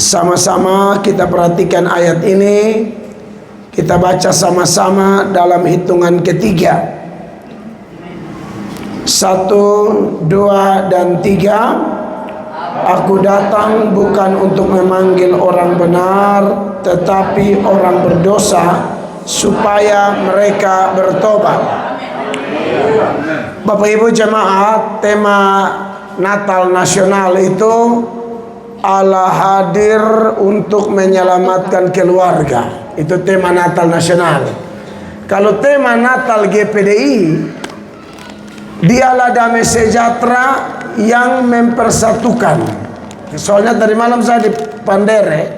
Sama-sama kita perhatikan ayat ini. Kita baca sama-sama dalam hitungan ketiga. 1, 2, dan 3. Aku datang bukan untuk memanggil orang benar, tetapi orang berdosa, supaya mereka bertobat. Bapak Ibu jemaat, tema Natal nasional itu Allah hadir untuk menyelamatkan keluarga. Itu tema Natal nasional. Kalau tema Natal GPDI, dialah damai sejahtera yang mempersatukan. Soalnya tadi malam saya di Pandere,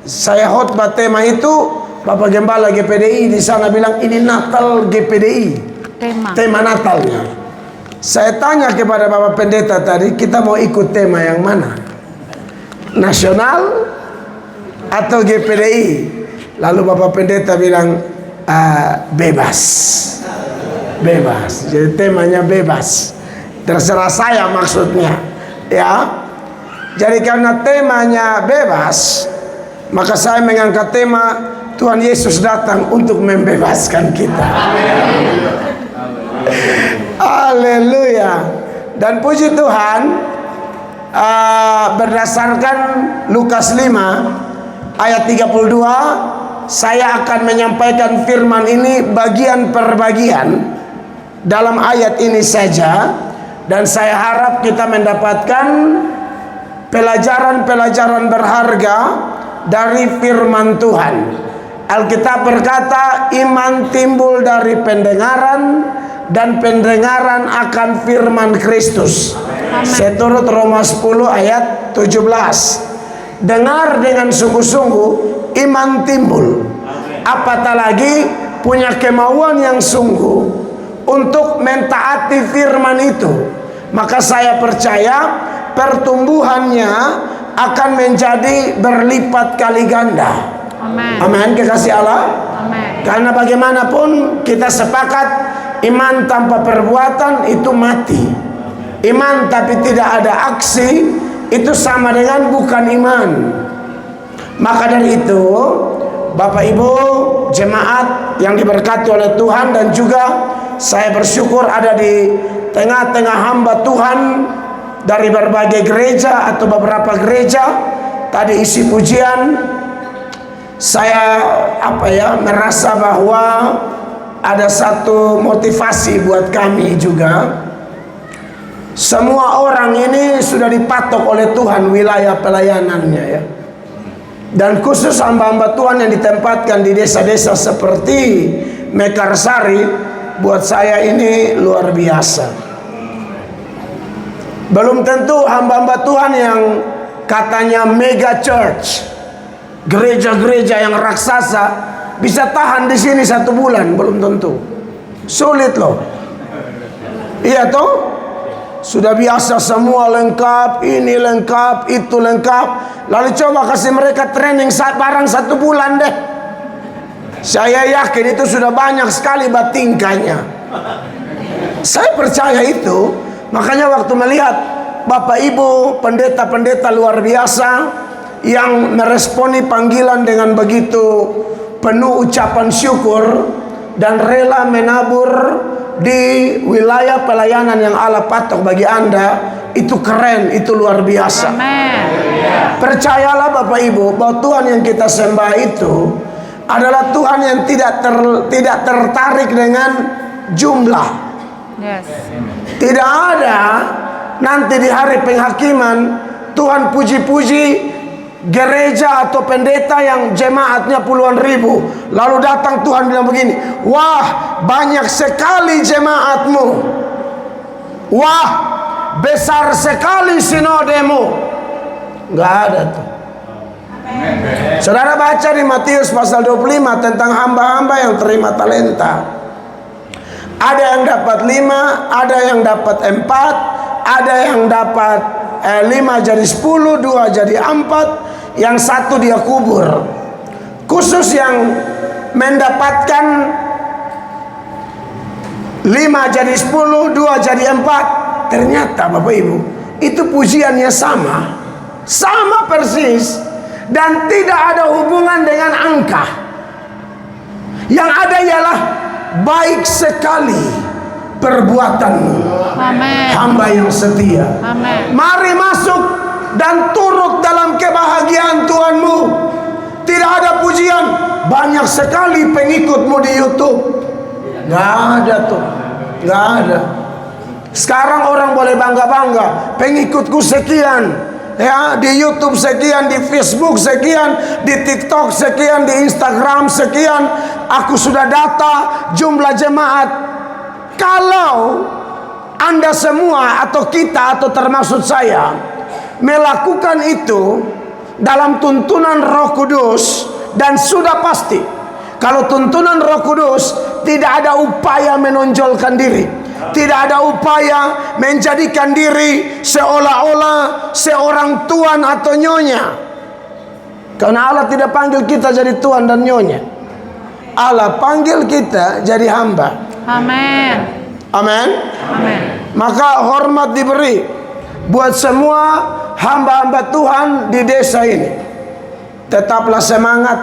saya khotbah tema itu, Bapak Gembala GPDI di sana bilang ini Natal GPDI. Tema Natalnya. Saya tanya kepada Bapak Pendeta tadi, kita mau ikut tema yang mana? Nasional atau GPDI? Lalu Bapak Pendeta bilang bebas. Bebas. Jadi temanya bebas. Terserah saya maksudnya. Ya. Jadi karena temanya bebas, maka saya mengangkat tema Tuhan Yesus datang untuk membebaskan kita. Haleluya. Dan puji Tuhan, berdasarkan Lukas 5 ayat 32, saya akan menyampaikan firman ini bagian per bagian dalam ayat ini saja, dan saya harap kita mendapatkan pelajaran-pelajaran berharga dari firman Tuhan. Alkitab berkata, iman timbul dari pendengaran, dan pendengaran akan firman Kristus. Seturut Roma 10 ayat 17. Dengar dengan sungguh-sungguh, iman timbul. Apatah lagi punya kemauan yang sungguh untuk mentaati firman itu, maka saya percaya pertumbuhannya akan menjadi berlipat kali ganda. Amin. Kekasih Allah. Amen. Karena bagaimanapun kita sepakat, iman tanpa perbuatan itu mati. Iman tapi tidak ada aksi itu sama dengan bukan iman. Maka dari itu, Bapak Ibu jemaat yang diberkati oleh Tuhan, dan juga saya bersyukur ada di tengah-tengah hamba Tuhan dari berbagai gereja atau beberapa gereja. Tadi isi pujian, saya merasa bahwa ada satu motivasi buat kami juga. Semua orang ini sudah dipatok oleh Tuhan wilayah pelayanannya, ya. Dan khusus hamba-hamba Tuhan yang ditempatkan di desa-desa seperti Mekarsari, buat saya ini luar biasa. Belum tentu hamba-hamba Tuhan yang katanya mega church, gereja-gereja yang raksasa, bisa tahan di sini 1 bulan, belum tentu. Sulit loh. Iya toh? Sudah biasa semua lengkap, ini lengkap, itu lengkap. Lalu coba kasih mereka training barang 1 bulan deh. Saya yakin itu sudah banyak sekali batingkanya. Saya percaya itu. Makanya waktu melihat Bapak Ibu pendeta-pendeta luar biasa yang meresponi panggilan dengan begitu penuh ucapan syukur dan rela menabur di wilayah pelayanan yang Allah patok bagi Anda, itu keren, itu luar biasa. Amen. Percayalah Bapak Ibu bahwa Tuhan yang kita sembah itu adalah Tuhan yang tidak tertarik dengan jumlah. Yes. Tidak ada nanti di hari penghakiman Tuhan puji-puji gereja atau pendeta yang jemaatnya puluhan ribu, lalu datang Tuhan bilang begini, wah banyak sekali jemaatmu, wah besar sekali sinodemu. Nggak ada tuh. Saudara baca di Matius pasal 25 tentang hamba-hamba yang terima talenta. Ada yang dapat 5, ada yang dapat 4, ada yang dapat 5 jadi 10, 2 jadi 4, yang 1 dia kubur. Khusus yang mendapatkan 5 jadi 10, 2 jadi 4, ternyata Bapak Ibu itu pujiannya sama persis. dan tidak ada hubungan dengan angka. Yang ada ialah baik sekali perbuatanmu. Amin. Hamba yang setia. Amin. Mari masuk dan turut dalam kebahagiaan Tuhanmu. Tidak ada pujian. Banyak sekali pengikutmu di YouTube. Nggak ada tuh. Nggak ada. Sekarang orang boleh bangga-bangga, pengikutku sekian, ya, di YouTube sekian, di Facebook sekian, di TikTok sekian, di Instagram sekian. Aku sudah data jumlah jemaat. Kalau Anda semua atau kita atau termasuk saya melakukan itu dalam tuntunan Roh Kudus, dan sudah pasti kalau tuntunan Roh Kudus tidak ada upaya menonjolkan diri, tidak ada upaya menjadikan diri seolah-olah seorang tuan atau nyonya. Karena Allah tidak panggil kita jadi tuan dan nyonya. Allah panggil kita jadi hamba. Amin. Amin. Amin. Maka hormat diberi buat semua hamba-hamba Tuhan di desa ini. Tetaplah semangat,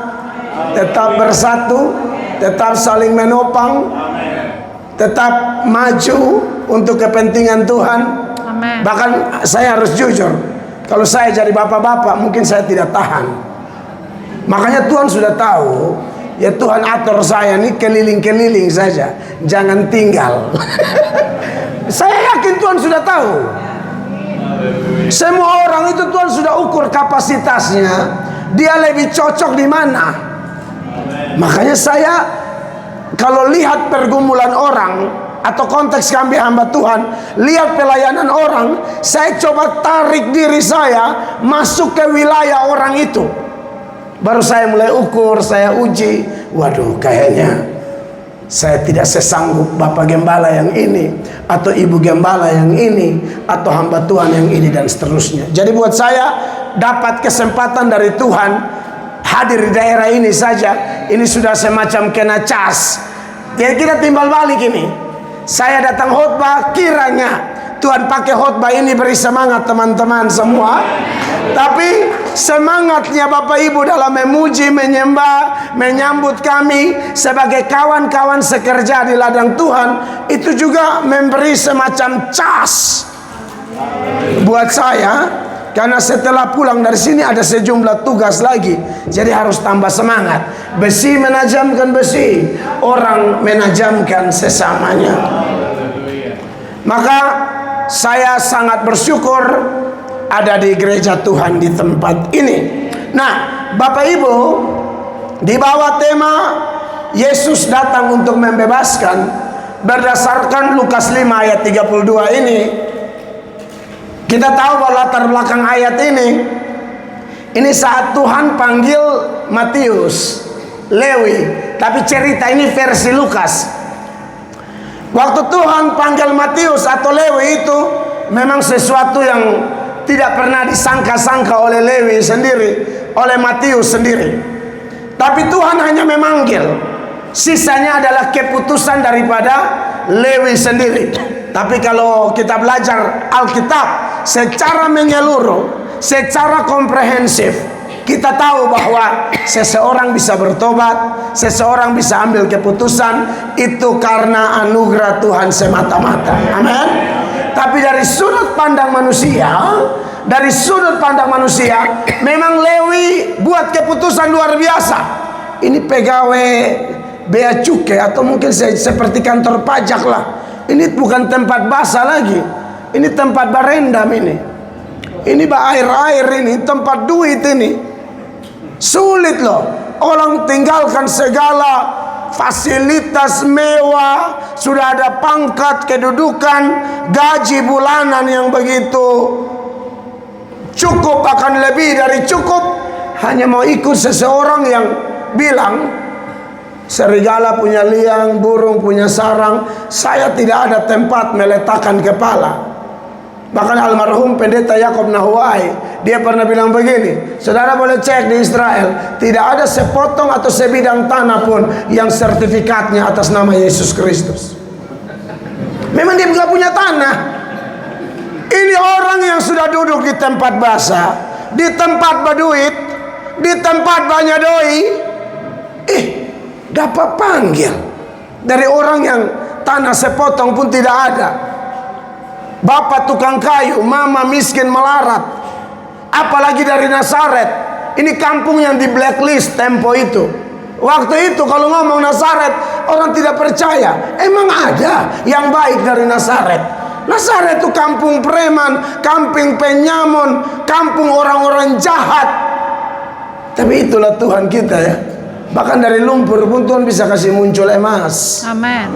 tetap bersatu, tetap saling menopang, tetap maju untuk kepentingan Tuhan. Amin. Bahkan saya harus jujur, kalau saya jadi bapak-bapak mungkin saya tidak tahan. Makanya Tuhan sudah tahu, ya Tuhan atur saya nih keliling-keliling saja, jangan tinggal. Saya yakin Tuhan sudah tahu. Semua orang itu Tuhan sudah ukur kapasitasnya, dia lebih cocok di mana. Makanya saya kalau lihat pergumulan orang atau konteks kami hamba Tuhan, lihat pelayanan orang, saya coba tarik diri saya masuk ke wilayah orang itu. Baru saya mulai ukur, saya uji. Waduh, kayaknya saya tidak sesanggup Bapak Gembala yang ini, atau Ibu Gembala yang ini, atau hamba Tuhan yang ini, dan seterusnya. Jadi buat saya dapat kesempatan dari Tuhan hadir di daerah ini saja, ini sudah semacam kena cas. Jadi kita timbal balik ini. Saya datang khotbah, kiranya Tuhan pakai khotbah ini beri semangat teman-teman semua. Tapi semangatnya Bapak Ibu dalam memuji, menyembah, menyambut kami sebagai kawan-kawan sekerja di ladang Tuhan, itu juga memberi semacam cas buat saya. Karena setelah pulang dari sini ada sejumlah tugas lagi, jadi harus tambah semangat. Besi menajamkan besi, orang menajamkan sesamanya. Maka saya sangat bersyukur ada di gereja Tuhan di tempat ini. Nah, Bapak Ibu, di bawah tema Yesus datang untuk membebaskan, berdasarkan Lukas 5 ayat 32 ini, kita tahu bahwa latar belakang ayat ini saat Tuhan panggil Matius, Lewi, tapi cerita ini versi Lukas. Waktu Tuhan panggil Matius atau Lewi itu memang sesuatu yang tidak pernah disangka-sangka oleh Lewi sendiri, oleh Matius sendiri. Tapi Tuhan hanya memanggil. Sisanya adalah keputusan daripada Lewi sendiri. Tapi kalau kita belajar Alkitab secara menyeluruh, secara komprehensif, kita tahu bahwa seseorang bisa bertobat, seseorang bisa ambil keputusan, itu karena anugerah Tuhan semata-mata. Amin. Tapi dari sudut pandang manusia, memang Lewi buat keputusan luar biasa. Ini pegawai bea cukai atau mungkin seperti kantor pajak lah. Ini bukan tempat basah lagi, ini tempat barendam ini air ini, tempat duit ini. Sulit loh, orang tinggalkan segala fasilitas mewah, sudah ada pangkat, kedudukan, gaji bulanan yang begitu cukup, akan lebih dari cukup, hanya mau ikut seseorang yang bilang serigala punya liang, burung punya sarang, saya tidak ada tempat meletakkan kepala. Bahkan almarhum pendeta Yakob Nahuai, dia pernah bilang begini, saudara boleh cek di Israel, tidak ada sepotong atau sebidang tanah pun yang sertifikatnya atas nama Yesus Kristus. Memang dia nggak punya tanah. Ini orang yang sudah duduk di tempat basah, di tempat berduit, di tempat banyak doi, dapat panggil dari orang yang tanah sepotong pun tidak ada, bapak tukang kayu, mama miskin melarat, apalagi dari Nazaret. Ini kampung yang di blacklist tempo itu. Waktu itu kalau ngomong Nazaret, orang tidak percaya. Emang ada yang baik dari Nazaret? Nazaret itu kampung preman, kampung penyamun, kampung orang-orang jahat. Tapi itulah Tuhan kita ya. Bahkan dari lumpur pun Tuhan bisa kasih muncul emas. Amin.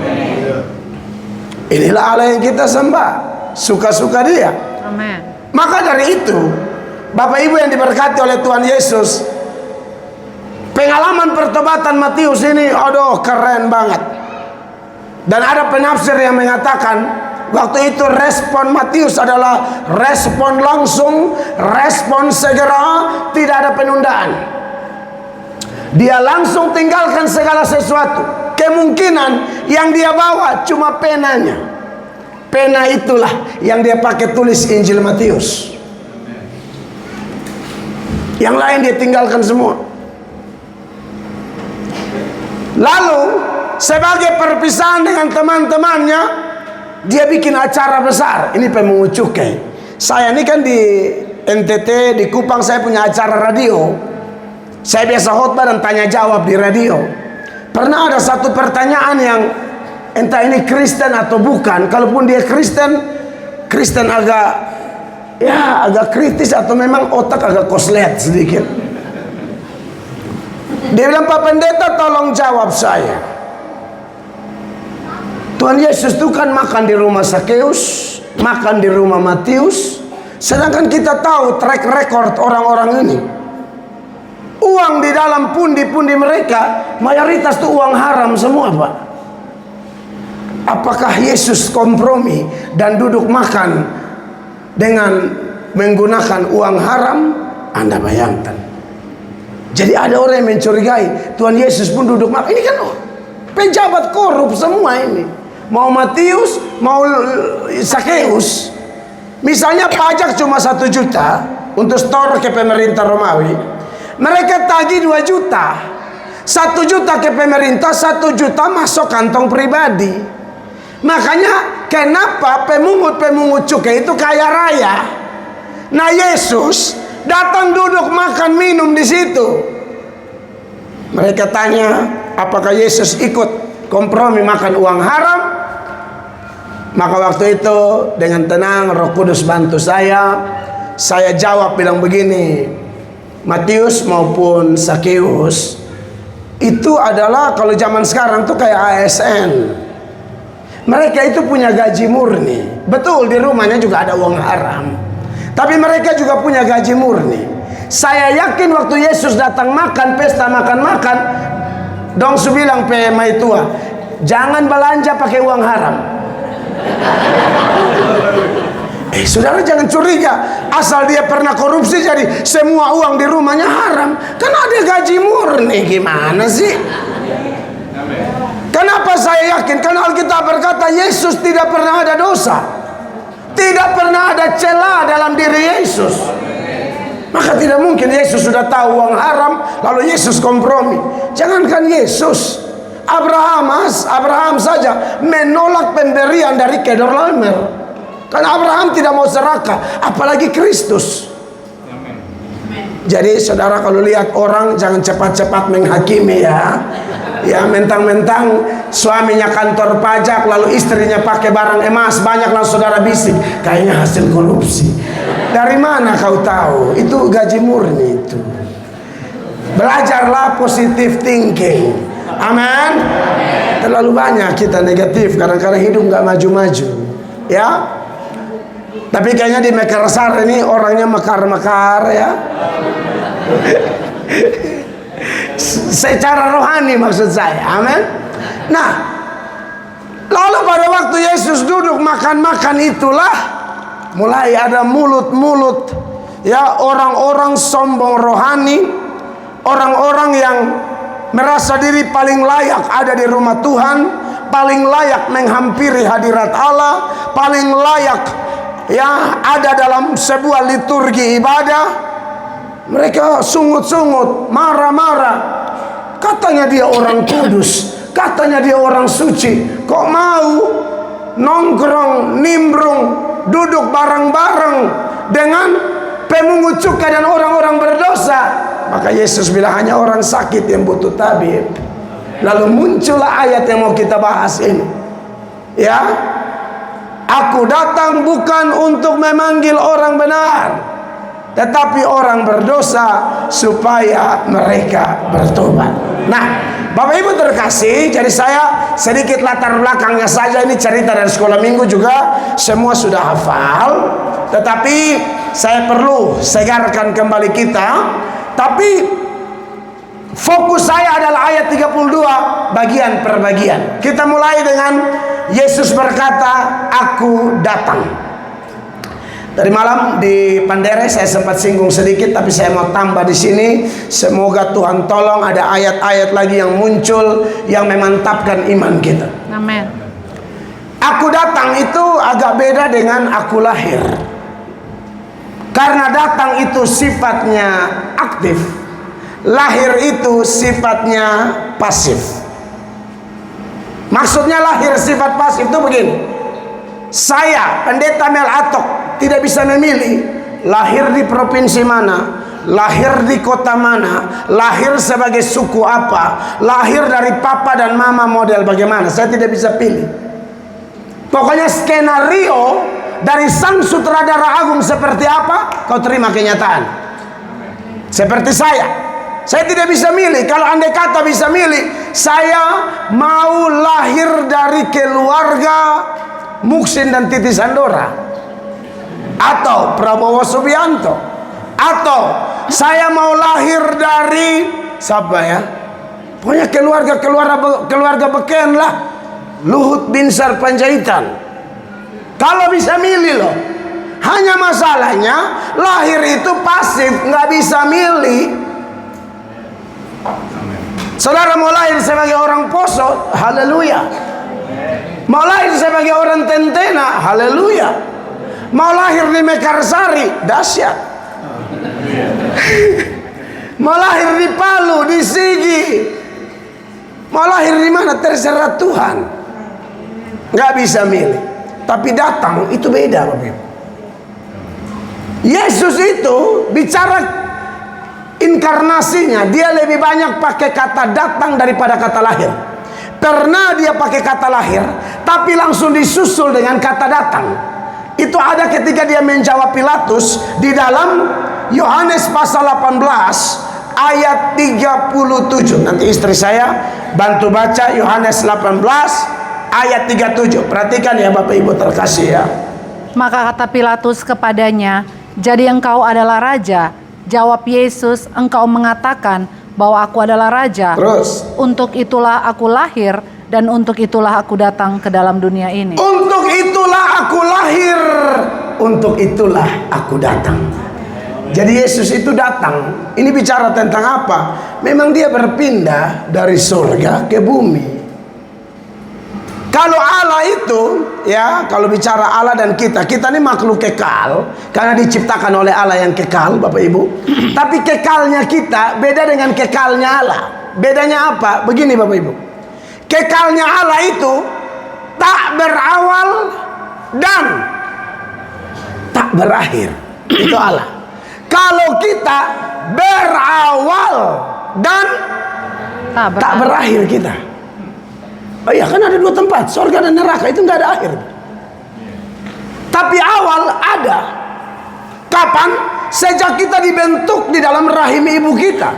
Inilah Allah yang kita sembah, suka-suka Dia. Amin. Maka dari itu, Bapak Ibu yang diberkati oleh Tuhan Yesus, pengalaman pertobatan Matius ini, aduh keren banget. Dan ada penafsir yang mengatakan, waktu itu respon Matius adalah respon langsung, respon segera, tidak ada penundaan. Dia langsung tinggalkan segala sesuatu. Kemungkinan yang dia bawa cuma penanya. Pena itulah yang dia pakai tulis Injil Matius. Yang lain dia tinggalkan semua. Lalu sebagai perpisahan dengan teman-temannya, dia bikin acara besar. Ini pemungut cukai. Saya ini kan di NTT, di Kupang, saya punya acara radio. Saya biasa khotbah dan tanya jawab di radio. Pernah ada satu pertanyaan yang entah ini Kristen atau bukan. Kalaupun dia Kristen agak kritis atau memang otak agak koslet sedikit. Dia bilang, Pak Pendeta tolong jawab saya. Tuhan Yesus itu kan makan di rumah Sakeus, makan di rumah Matius. Sedangkan kita tahu track record orang-orang ini. Uang di dalam pundi-pundi mereka mayoritas itu uang haram semua, Pak. Apakah Yesus kompromi dan duduk makan dengan menggunakan uang haram? Anda bayangkan. Jadi ada orang yang mencurigai Tuhan Yesus pun duduk makan. Ini kan pejabat korup semua ini. Mau Matius, mau Sakeus. Misalnya pajak cuma 1 juta untuk store ke pemerintah Romawi. Mereka tagih 2 juta. 1 juta ke pemerintah, 1 juta masuk kantong pribadi. Makanya kenapa pemungut cukai itu kaya raya? Nah, Yesus datang duduk makan minum di situ. Mereka tanya, apakah Yesus ikut kompromi makan uang haram? Maka waktu itu dengan tenang Roh Kudus bantu saya jawab bilang begini, Matius maupun Sakeus itu adalah kalau zaman sekarang tuh kayak ASN. Mereka itu punya gaji murni. Betul, di rumahnya juga ada uang haram, tapi mereka juga punya gaji murni. Saya yakin waktu Yesus datang makan, pesta makan-makan, dong su bilang pe mai tua, jangan belanja pakai uang haram. Saudara jangan curiga, asal dia pernah korupsi jadi semua uang di rumahnya haram. Kan ada gaji murni, gimana sih? Kenapa saya yakin? Karena Alkitab berkata Yesus tidak pernah ada dosa, tidak pernah ada celah dalam diri Yesus. Maka tidak mungkin Yesus sudah tahu uang haram lalu Yesus kompromi. Jangankan Yesus, Abraham saja menolak pemberian dari Kedorlaomer. Karena Abraham tidak mau serakah, apalagi Kristus. Jadi saudara kalau lihat orang jangan cepat-cepat menghakimi ya. Ya mentang-mentang suaminya kantor pajak lalu istrinya pakai barang emas banyak, langsung saudara bisik kayaknya hasil korupsi. Dari mana kau tahu? Itu gaji murni itu. Belajarlah positive thinking. Amin. Terlalu banyak kita negatif, kadang-kadang hidup nggak maju-maju. Ya. Tapi kayaknya di Mekarsar ini orangnya mekar-mekar ya. Secara rohani maksud saya. Amin. Nah, lalu pada waktu Yesus duduk makan-makan itulah mulai ada mulut-mulut ya, orang-orang sombong rohani, orang-orang yang merasa diri paling layak ada di rumah Tuhan, paling layak menghampiri hadirat Allah, paling layak ya ada dalam sebuah liturgi ibadah. Mereka sungut-sungut, marah-marah. Katanya dia orang kudus, katanya dia orang suci. Kok mau nongkrong, nimbrung, duduk bareng-bareng dengan pemungut cukai dan orang-orang berdosa? Maka Yesus bilang hanya orang sakit yang butuh tabib. Lalu muncullah ayat yang mau kita bahas ini. Ya, aku datang bukan untuk memanggil orang benar, tetapi orang berdosa supaya mereka bertobat. Nah, Bapak Ibu terkasih, jadi saya sedikit latar belakangnya saja. Ini cerita dari sekolah minggu juga, semua sudah hafal. Tetapi saya perlu segarkan kembali kita. Tapi fokus saya adalah ayat 32 bagian per bagian. Kita mulai dengan Yesus berkata, aku datang. Dari malam di Pandere saya sempat singgung sedikit, tapi saya mau tambah di sini. Semoga Tuhan tolong ada ayat-ayat lagi yang muncul yang memantapkan iman kita. Amin. Aku datang itu agak beda dengan aku lahir. Karena datang itu sifatnya aktif, lahir itu sifatnya pasif. Maksudnya lahir sifat pasif itu begini. Saya, Pendeta Mel Atok, tidak bisa memilih lahir di provinsi mana, lahir di kota mana, lahir sebagai suku apa, lahir dari papa dan mama model bagaimana. Saya tidak bisa pilih. Pokoknya skenario dari sang sutradara agung seperti apa, kau terima kenyataan. Seperti saya tidak bisa milih. Kalau andai kata bisa milih, saya mau lahir dari keluarga Muksin dan Titi Sandora, atau Prabowo Subianto, atau saya mau lahir dari siapa ya, pokoknya keluarga beken lah, Luhut Binsar Panjaitan. Kalau bisa milih loh. Hanya masalahnya lahir itu pasif, nggak bisa milih. Saudara mau lahir sebagai orang Poso, haleluya. Mau lahir sebagai orang Tentena, haleluya. Mau lahir di Mekarsari, dahsyat. Mau lahir di Palu, di Sigi, mau lahir di mana terserah Tuhan. Nggak bisa milih. Tapi datang itu beda, Bapak Ibu. Yesus itu bicara inkarnasinya, dia lebih banyak pakai kata datang daripada kata lahir. Pernah dia pakai kata lahir, tapi langsung disusul dengan kata datang. Itu ada ketika dia menjawab Pilatus di dalam Yohanes pasal 18 ayat 37. Nanti istri saya bantu baca Yohanes 18 ayat 37. Perhatikan ya Bapak Ibu terkasih ya. Maka kata Pilatus kepadanya, jadi engkau adalah raja? Jawab Yesus, engkau mengatakan bahwa aku adalah raja. Terus, untuk itulah aku lahir dan untuk itulah aku datang ke dalam dunia ini. untuk itulah aku lahir, untuk itulah aku datang. Jadi Yesus itu datang. Ini bicara tentang apa? Memang dia berpindah dari surga ke bumi. Kalau Allah itu, ya, kalau bicara Allah dan kita ini makhluk kekal karena diciptakan oleh Allah yang kekal, Bapak Ibu. Tapi kekalnya kita beda dengan kekalnya Allah. Bedanya apa? Begini Bapak Ibu. Kekalnya Allah itu tak berawal dan tak berakhir. Itu Allah. Kalau kita berawal dan tak berakhir kita. Oh iya, kan ada dua tempat, surga dan neraka, itu nggak ada akhir. Tapi awal ada. Kapan? Sejak kita dibentuk di dalam rahim ibu kita.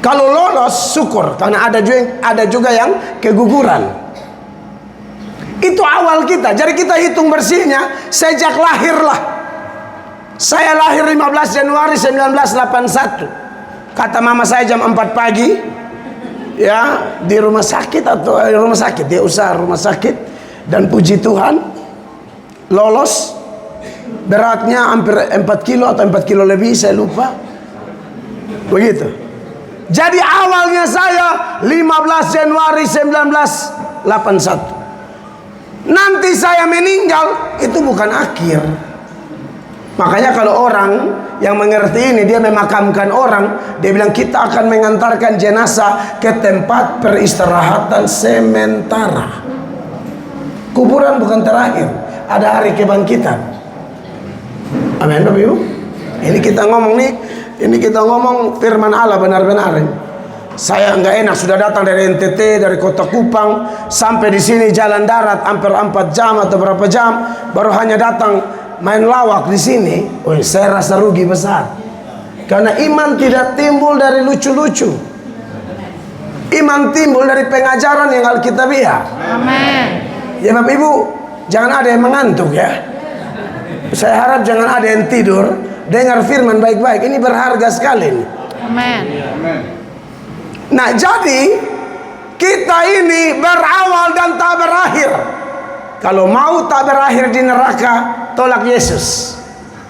Kalau lolos, syukur, karena ada juga yang keguguran. Itu awal kita. Jadi kita hitung bersihnya sejak lahirlah. Saya lahir 15 Januari 1981. Kata mama saya jam 4 pagi. Ya, di rumah sakit atau rumah sakit, dia usaha rumah sakit, dan puji Tuhan lolos. Beratnya hampir 4 kilo atau 4 kilo lebih, saya lupa. Begitu. Jadi awalnya saya 15 Januari 1981. Nanti saya meninggal, itu bukan akhir. Makanya kalau orang yang mengerti ini, dia memakamkan orang, dia bilang kita akan mengantarkan jenazah ke tempat peristirahatan sementara. Kuburan bukan terakhir, ada hari kebangkitan. Amin Bapak Ibu. Ini kita ngomong nih, ini kita ngomong firman Allah benar-benar. Saya nggak enak, sudah datang dari NTT, dari Kota Kupang sampai di sini jalan darat hampir 4 jam atau berapa jam, baru hanya datang main lawak di sini. Oh, saya rasa rugi besar. Karena iman tidak timbul dari lucu-lucu. Iman timbul dari pengajaran yang alkitabiah. Amin. Ya Bapak Ibu, jangan ada yang mengantuk ya. Saya harap jangan ada yang tidur. Dengar firman baik-baik. Ini berharga sekali. Amin. Nah, jadi kita ini berawal dan tak berakhir. Kalau mau tak berakhir di neraka, tolak Yesus.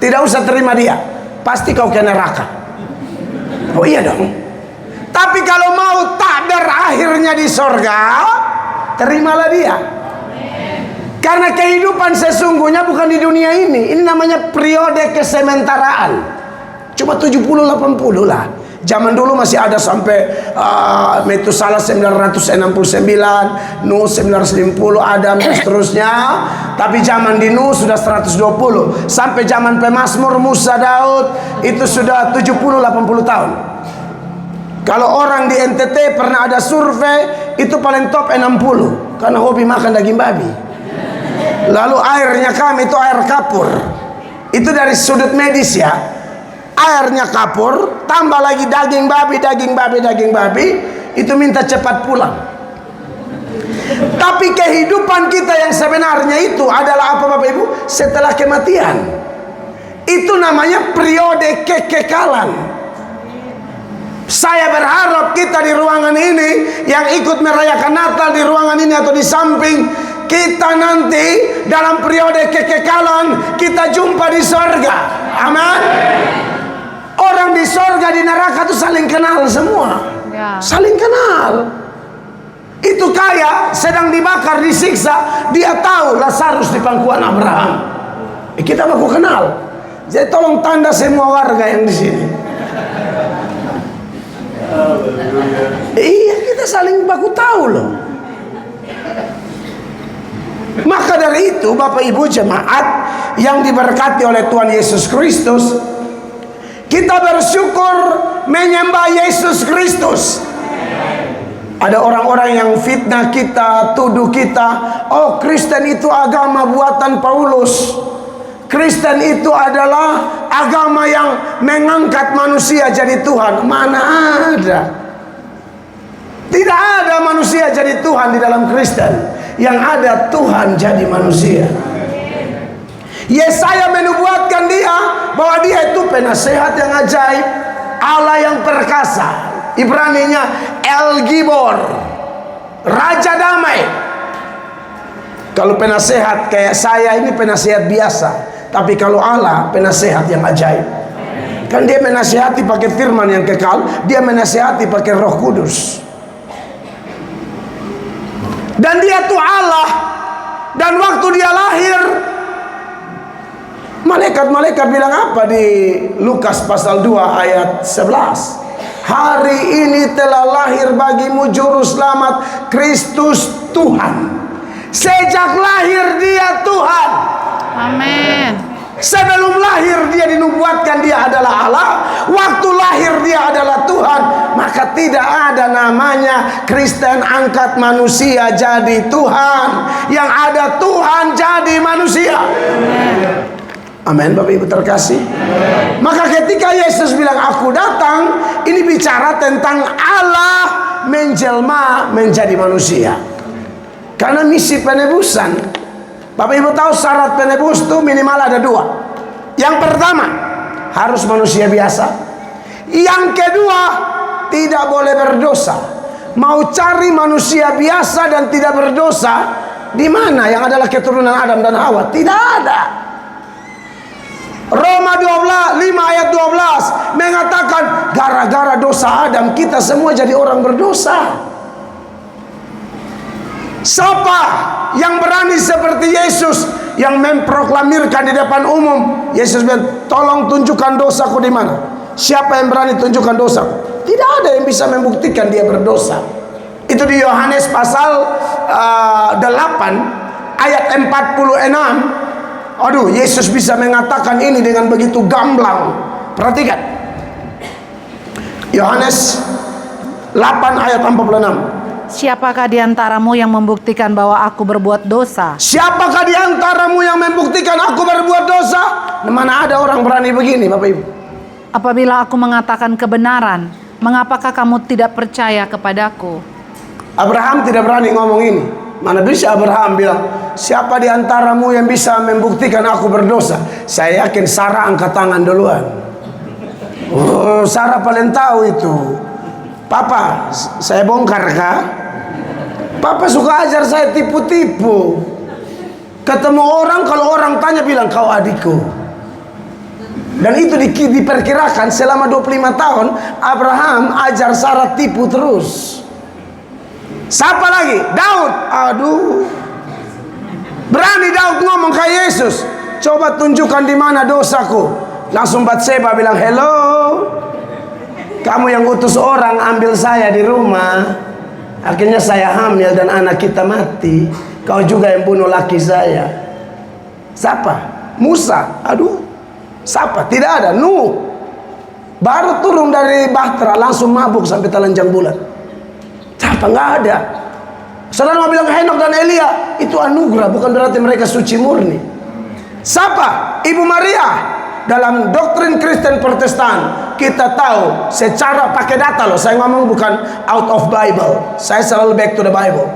Tidak usah terima dia. Pasti kau ke neraka. Oh iya dong. Tapi kalau mau tak berakhirnya di sorga, terimalah dia. Karena kehidupan sesungguhnya bukan di dunia ini. Ini namanya periode kesementaraan. Cuma 70-80 lah. Zaman dulu masih ada sampai Metusala 969, Nuh 990, Adam dan seterusnya. Tapi zaman di Nuh sudah 120. Sampai zaman Pemazmur, Musa, Daud itu sudah 70-80 tahun. Kalau orang di NTT pernah ada survei, itu paling top 60. Karena hobi makan daging babi. Lalu airnya kami itu air kapur. Itu dari sudut medis ya. Airnya kapur, tambah lagi daging babi, itu minta cepat pulang. Tapi kehidupan kita yang sebenarnya itu adalah apa Bapak Ibu? Setelah kematian. Itu namanya periode kekekalan. Saya berharap kita di ruangan ini yang ikut merayakan Natal di ruangan ini atau di samping, kita nanti dalam periode kekekalan kita jumpa di sorga. Amin. Orang di sorga di neraka itu saling kenal semua. Saling kenal. Itu kayak sedang dibakar, disiksa, dia tahu Lazarus di pangkuan Abraham. Kita baku kenal. Jadi tolong tanda semua warga yang di sini. Iya, kita saling baku tahu loh. Maka dari itu Bapak Ibu jemaat yang diberkati oleh Tuhan Yesus Kristus, kita bersyukur menyembah Yesus Kristus. Ada orang-orang yang fitnah kita, tuduh kita, oh Kristen itu agama buatan Paulus. Kristen itu adalah agama yang mengangkat manusia jadi Tuhan. Mana ada? Tidak ada manusia jadi Tuhan di dalam Kristen. Yang ada Tuhan jadi manusia. Yesaya menubuatkan dia bahwa dia itu penasehat yang ajaib, Allah yang perkasa. Ibraninya El Gibor, Raja Damai. Kalau penasehat kayak saya ini penasehat biasa, tapi kalau Allah penasehat yang ajaib. Kan dia menasihati pakai firman yang kekal, dia menasihati pakai Roh Kudus. Dan dia tuh Allah. Dan waktu dia lahir, malaikat-malaikat bilang apa di Lukas pasal 2 ayat 11? Hari ini telah lahir bagimu juru selamat, Kristus Tuhan. Sejak lahir dia Tuhan. Amin. Sebelum lahir dia dinubuatkan dia adalah Allah. Waktu lahir dia adalah Tuhan. Maka tidak ada namanya Kristen angkat manusia jadi Tuhan. Yang ada Tuhan jadi manusia. Amin Bapak Ibu terkasih. Maka ketika Yesus bilang aku datang, ini bicara tentang Allah menjelma menjadi manusia. Karena misi penebusan, Bapak Ibu tahu syarat penebus itu minimal ada 2. Yang pertama, harus manusia biasa. Yang kedua, tidak boleh berdosa. Mau cari manusia biasa dan tidak berdosa, di mana yang adalah keturunan Adam dan Hawa? Tidak ada. Roma 5 ayat 12 mengatakan gara-gara dosa Adam kita semua jadi orang berdosa. Siapa yang berani seperti Yesus yang memproklamirkan di depan umum? Yesus bilang, tolong tunjukkan dosaku di mana. Siapa yang berani tunjukkan dosaku? Tidak ada yang bisa membuktikan dia berdosa. Itu di Yohanes pasal 8 ayat 46. Aduh, Yesus bisa mengatakan ini dengan begitu gamblang. Perhatikan. Yohanes 8 ayat 46. Siapakah di antaramu yang membuktikan bahwa aku berbuat dosa? Siapakah di antaramu yang membuktikan aku berbuat dosa? Mana ada orang berani begini, Bapak Ibu? Apabila aku mengatakan kebenaran, mengapakah kamu tidak percaya kepadaku? Abraham tidak berani ngomong ini. Mana bisa Abraham bilang, siapa di antaramu yang bisa membuktikan aku berdosa? Saya yakin Sarah angkat tangan duluan. Oh, Sarah paling tahu itu. Papa, saya bongkar kah? Papa suka ajar saya tipu-tipu. Ketemu orang, kalau orang tanya bilang, kau adikku. Dan itu diperkirakan selama 25 tahun Abraham ajar Sarah tipu terus. Siapa lagi? Daud. Aduh, berani Daud ngomong ke Yesus, coba tunjukkan di mana dosaku. Langsung Batseba bilang, hello, kamu yang utus orang ambil saya di rumah. Akhirnya saya hamil dan anak kita mati. Kau juga yang bunuh laki saya. Siapa? Musa. Aduh, siapa? Tidak ada. Nuh baru turun dari bahtera langsung mabuk sampai telanjang bulat. Siapa? Nggak ada. Saudara mau bilang Henok dan Elia itu anugerah, bukan berarti mereka suci murni. Siapa? Ibu Maria. Dalam doktrin Kristen Protestan kita tahu secara pakai data loh. Saya ngomong bukan out of Bible. Saya selalu back to the Bible.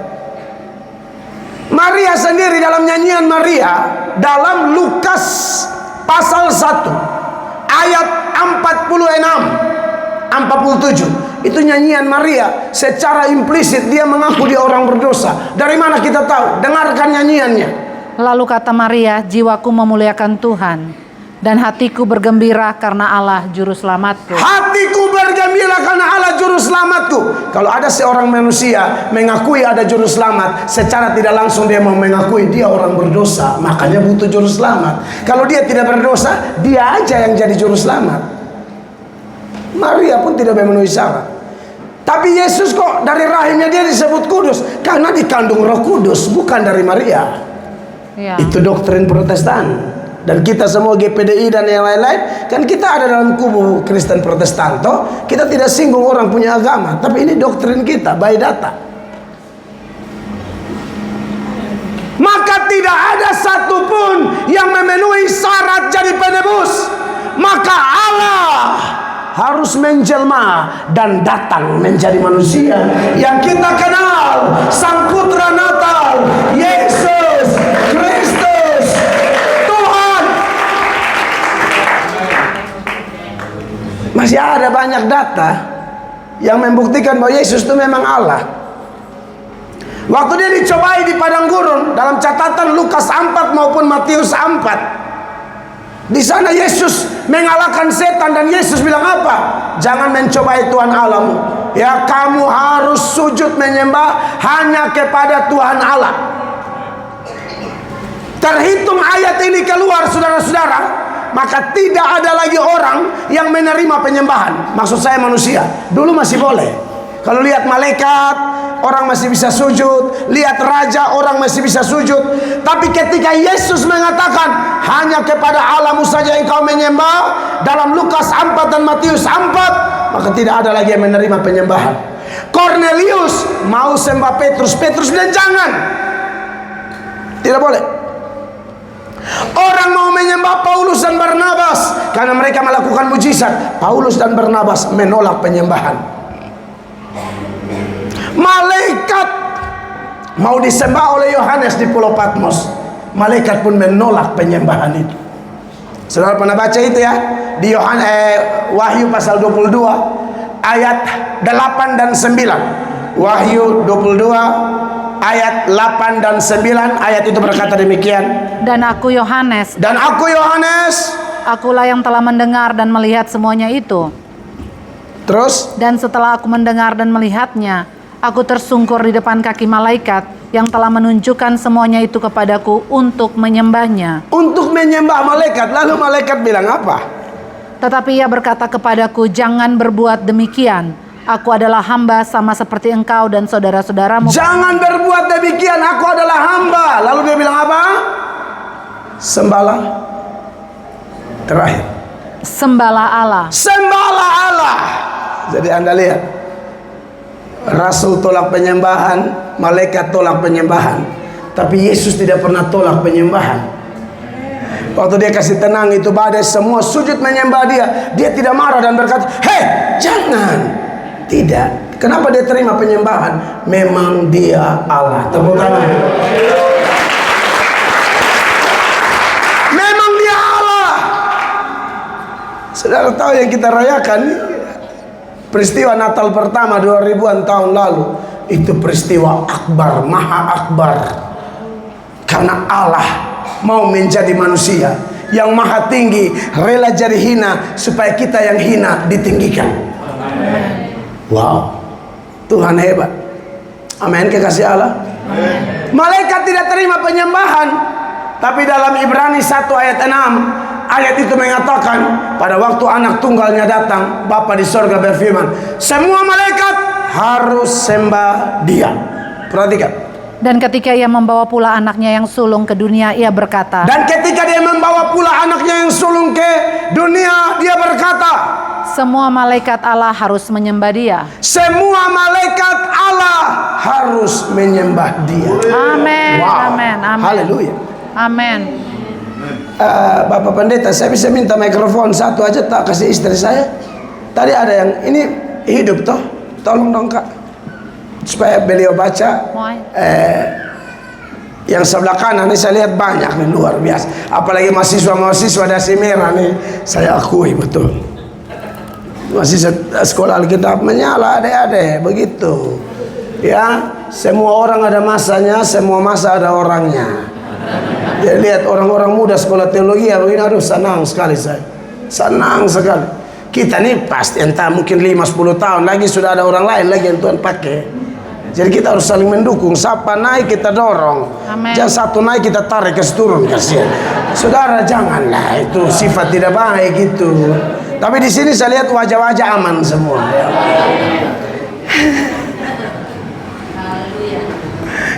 Maria sendiri dalam nyanyian Maria dalam Lukas pasal 1 ayat 47 itu nyanyian Maria. Secara implisit dia mengaku dia orang berdosa. Dari mana kita tahu? Dengarkan nyanyiannya. Lalu kata Maria, jiwaku memuliakan Tuhan, dan hatiku bergembira karena Allah juru selamatku. Hatiku bergembira karena Allah juru selamatku. Kalau ada seorang manusia mengakui ada juru selamat, secara tidak langsung dia mau mengakui dia orang berdosa, makanya butuh juru selamat. Kalau dia tidak berdosa, dia aja yang jadi juru selamat. Maria pun tidak memenuhi syarat. Tapi Yesus kok dari rahimnya dia disebut kudus? Karena dikandung Roh Kudus, bukan dari Maria. Ya. Itu doktrin Protestan. Dan kita semua GPDI dan yang lain-lain, kan kita ada dalam kubu Kristen Protestan toh. Kita tidak singgung orang punya agama, tapi ini doktrin kita by data. Maka tidak ada satupun yang memenuhi syarat jadi penebus. Maka Allah harus menjelma dan datang menjadi manusia yang kita kenal, Sang Putra Natal, Yesus Kristus Tuhan. Masih ada banyak data yang membuktikan bahwa Yesus itu memang Allah. Waktu dia dicobai di padang gurun, dalam catatan Lukas 4 maupun Matius 4, di sana Yesus mengalahkan setan dan Yesus bilang apa? Jangan mencobai Tuhan Allahmu. Ya, kamu harus sujud menyembah hanya kepada Tuhan Allah. Terhitung ayat ini keluar, saudara-saudara, maka tidak ada lagi orang yang menerima penyembahan. Maksud saya manusia. Dulu masih boleh. Kalau lihat malaikat, orang masih bisa sujud. Lihat raja, orang masih bisa sujud. Tapi ketika Yesus mengatakan hanya kepada Allahmu saja yang kau menyembah, dalam Lukas 4 dan Matius 4, maka tidak ada lagi yang menerima penyembahan. Cornelius mau sembah Petrus, Petrus bilang jangan, tidak boleh. Orang mau menyembah Paulus dan Barnabas karena mereka melakukan mujizat. Paulus dan Barnabas menolak penyembahan. Malaikat mau disembah oleh Yohanes di Pulau Patmos, malaikat pun menolak penyembahan itu. Saudara pernah baca itu ya di Wahyu pasal 22 ayat 8 dan 9. Wahyu 22 ayat 8 dan 9, ayat itu berkata demikian. Dan aku Yohanes, akulah yang telah mendengar dan melihat semuanya itu. Terus? Dan setelah aku mendengar dan melihatnya, aku tersungkur di depan kaki malaikat yang telah menunjukkan semuanya itu kepadaku untuk menyembahnya. Untuk menyembah malaikat. Lalu malaikat bilang apa? Tetapi ia berkata kepadaku, jangan berbuat demikian. Aku adalah hamba sama seperti engkau dan saudara-saudaramu. Jangan berbuat demikian, aku adalah hamba. Lalu dia bilang apa? Sembahlah. Terakhir, Sembahlah Allah. sembahlah Allah. Jadi Anda lihat, Rasul tolak penyembahan, malaikat tolak penyembahan, tapi Yesus tidak pernah tolak penyembahan. Waktu dia kasih tenang itu badai, semua sujud menyembah dia. Dia tidak marah dan berkata, hei jangan. Tidak. Kenapa dia terima penyembahan? Memang dia Allah. Tepuk tangan. Memang dia Allah. Saudara tahu yang kita rayakan, peristiwa Natal pertama 2000-an tahun lalu, itu peristiwa akbar, maha akbar. Karena Allah mau menjadi manusia yang maha tinggi, rela jadi hina supaya kita yang hina ditinggikan. Wow, Tuhan hebat. Amin, kekasih Allah. Malaikat tidak terima penyembahan, tapi dalam Ibrani 1 ayat 6, ayat itu mengatakan, pada waktu anak tunggalnya datang, Bapa di sorga berfirman, semua malaikat harus sembah dia. Perhatikan. Dan ketika ia membawa pula anaknya yang sulung ke dunia, ia berkata. Dan ketika dia membawa pula anaknya yang sulung ke dunia, dia berkata, semua malaikat Allah harus menyembah dia. semua malaikat Allah harus menyembah dia. Amin. Wow. Amin. Amin. Haleluya. Amin. Bapak pendeta, saya bisa minta mikrofon satu aja tak kasih istri saya? Tadi ada yang ini hidup toh, tolong dong Kak, supaya beliau baca. Yang sebelah kanan ini saya lihat banyak nih, luar biasa. Apalagi mahasiswa dasi merah nih, saya akui betul. Masih sekolah Alkitab menyala adik-adik begitu. Ya, semua orang ada masanya, semua masa ada orangnya. Jadi lihat orang-orang muda sekolah teologi ya begini, aduh senang sekali saya. Senang sekali. Kita nih pasti entah mungkin 5-10 tahun lagi sudah ada orang lain lagi yang Tuhan pakai. Jadi kita harus saling mendukung. Siapa naik kita dorong. Amen. Jangan satu naik kita tarik ke turun, kasihan. Saudara janganlah, itu sifat tidak baik itu. Tapi di sini saya lihat wajah-wajah aman semua.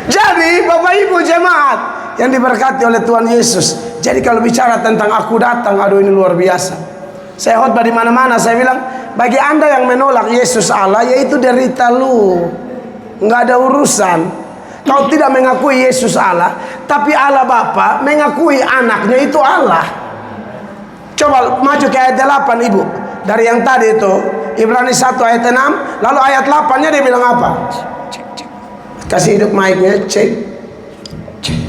Jadi Bapak Ibu jemaat yang diberkati oleh Tuhan Yesus. Jadi kalau bicara tentang aku datang, aduh ini luar biasa. Saya khotbah di mana-mana, saya bilang bagi Anda yang menolak Yesus Allah, yaitu derita lu. Nggak ada urusan. Kau tidak mengakui Yesus Allah, tapi Allah Bapa mengakui anaknya itu Allah. Coba maju ke ayat 8 Ibu. Dari yang tadi itu Ibrani 1 ayat 6, lalu ayat 8-nya dia bilang apa? Kasih hidup mic-nya, cek.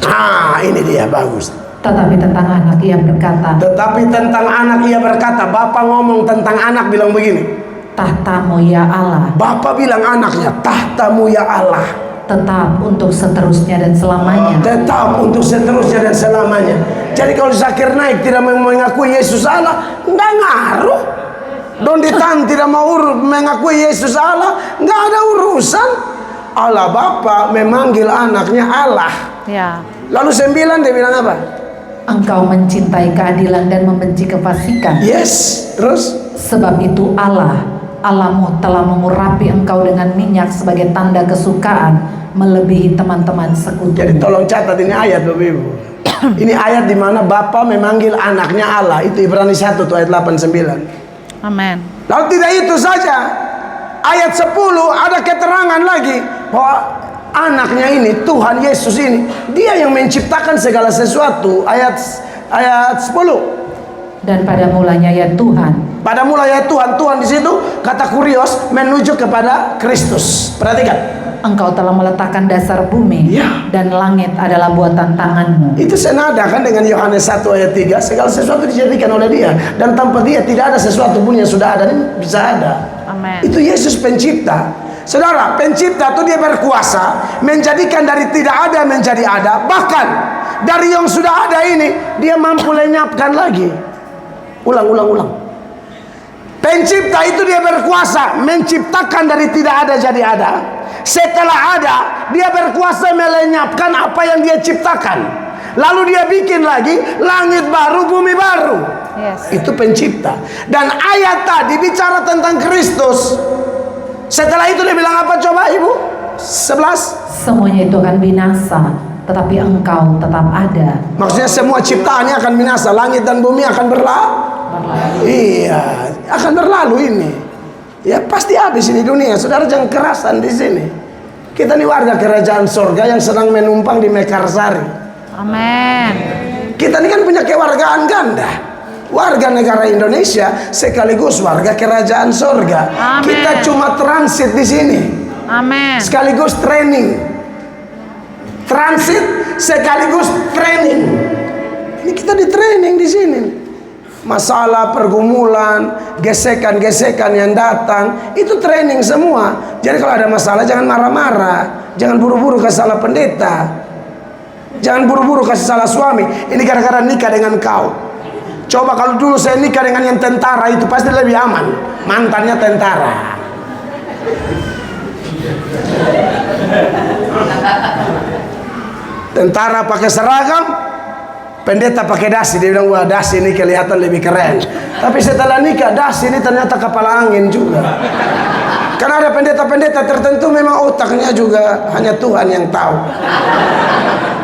Ah, ini dia bagus. Tetapi tentang anak ia berkata. Tetapi tentang anak ia berkata. Bapak ngomong tentang anak bilang begini. Tahtamu ya Allah. Bapak bilang anaknya, tahtamu ya Allah. Tetap untuk seterusnya dan selamanya. Tetap untuk seterusnya dan selamanya. Jadi kalau Zakir naik tidak mengakui Yesus Allah, enggak ngaruh. Don Ditan tidak mau mengakui Yesus Allah, enggak ada urusan. Allah Bapa memanggil anaknya Allah. Ya. Lalu 9 dia bilang apa? Engkau mencintai keadilan dan membenci kefasikan. Yes. Terus? Sebab itu Allahmu telah mengurapi engkau dengan minyak sebagai tanda kesukaan melebihi teman-teman sekutu. Jadi tolong catat ini ayat Bapak Ibu. Ini ayat di mana Bapa memanggil anaknya Allah. Itu Ibrani 1 tuh ayat 8-9. Amin. Lalu tidak itu saja. Ayat 10 ada keterangan lagi bahwa anaknya ini, Tuhan Yesus ini, dia yang menciptakan segala sesuatu. Ayat 10. Dan pada mulanya ya Tuhan. Pada mulanya Tuhan di situ kata kurios menuju kepada Kristus. Perhatikan. Engkau telah meletakkan dasar bumi, Ya. dan langit adalah buatan tanganmu. Itu senada kan dengan Yohanes 1 ayat 3. Segala sesuatu dijadikan oleh dia, dan tanpa dia tidak ada sesuatu pun yang sudah ada dan bisa ada. Amin. Itu Yesus pencipta. Saudara, pencipta itu dia berkuasa menjadikan dari tidak ada menjadi ada. Bahkan dari yang sudah ada ini dia mampu lenyapkan lagi. Ulang. Pencipta itu dia berkuasa menciptakan dari tidak ada jadi ada. Setelah ada, dia berkuasa melenyapkan apa yang dia ciptakan. Lalu dia bikin lagi langit baru, bumi baru. Yes. Itu pencipta. Dan ayat tadi bicara tentang Kristus. Setelah itu dia bilang apa coba Ibu? 11. Semuanya itu akan binasa, tetapi engkau tetap ada. Maksudnya semua ciptaannya akan binasa. Langit dan bumi akan berlalu. Iya, akan berlalu ini. Ya pasti habis ini dunia. Saudara jangan kerasan di sini. Kita ini warga kerajaan surga yang sedang menumpang di Mekarsari. Amin. Kita ini kan punya kewargaan ganda. Warga negara Indonesia sekaligus warga kerajaan surga. Amin. Kita cuma transit di sini. Amin. Sekaligus training. Transit sekaligus training. Ini kita di training di sini. Masalah, pergumulan, gesekan-gesekan yang datang, itu training semua. Jadi kalau ada masalah jangan marah-marah, jangan buru-buru kasih salah pendeta, jangan buru-buru kasih salah suami. Ini gara-gara nikah dengan kau. Coba kalau dulu saya nikah dengan yang tentara, itu pasti lebih aman. Mantannya tentara. Tentara pakai seragam, pendeta pakai dasi. Dia bilang, wah dasi ini kelihatan lebih keren. Tapi setelah nikah, dasi ini ternyata kepala angin juga. Karena ada pendeta-pendeta tertentu memang otaknya juga hanya Tuhan yang tahu.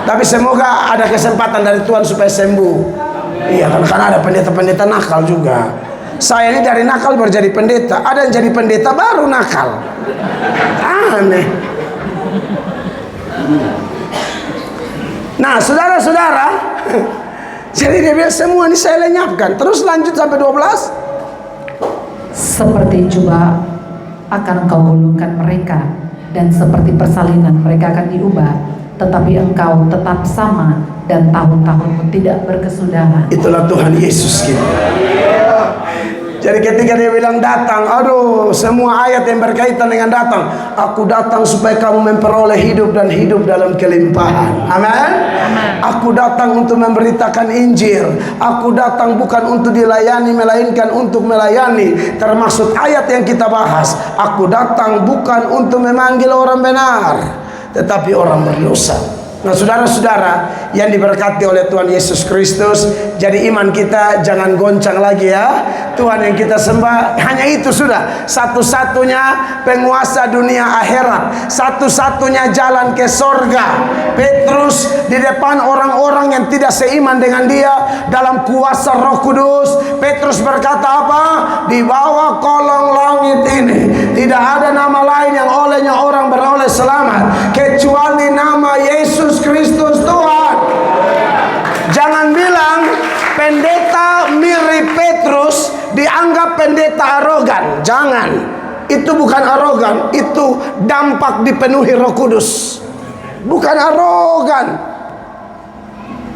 Tapi semoga ada kesempatan dari Tuhan supaya sembuh. Iya, karena ada pendeta-pendeta nakal juga. Saya ini dari nakal berjadi pendeta. Ada yang jadi pendeta baru nakal. Aneh. Nah, saudara-saudara, jadi dia bilang semua ini saya lenyapkan. Terus lanjut sampai 12. Seperti juga akan engkau gulungkan mereka, dan seperti persalinan mereka akan diubah, tetapi engkau tetap sama dan tahun-tahunmu tidak berkesudahan. Itulah Tuhan Yesus kita. Jadi ketika dia bilang datang, aduh, semua ayat yang berkaitan dengan datang. Aku datang supaya kamu memperoleh hidup dan hidup dalam kelimpahan. Amin. Aku datang untuk memberitakan Injil. Aku datang bukan untuk dilayani, melainkan untuk melayani. Termasuk ayat yang kita bahas. Aku datang bukan untuk memanggil orang benar, tetapi orang berdosa. Nah, saudara-saudara yang diberkati oleh Tuhan Yesus Kristus, jadi iman kita jangan goncang lagi ya. Tuhan yang kita sembah hanya itu sudah, satu-satunya penguasa dunia akhirat, satu-satunya jalan ke sorga. Petrus di depan orang-orang yang tidak seiman dengan dia dalam kuasa Roh Kudus, Petrus berkata apa? Di bawah kolong langit ini tidak ada nama lain yang olehnya orang beroleh selamat kecuali nama Yesus Kristus Tuhan. Jangan bilang pendeta mirip Petrus dianggap pendeta arogan. Jangan. Itu bukan arogan, itu dampak dipenuhi Roh Kudus. Bukan arogan.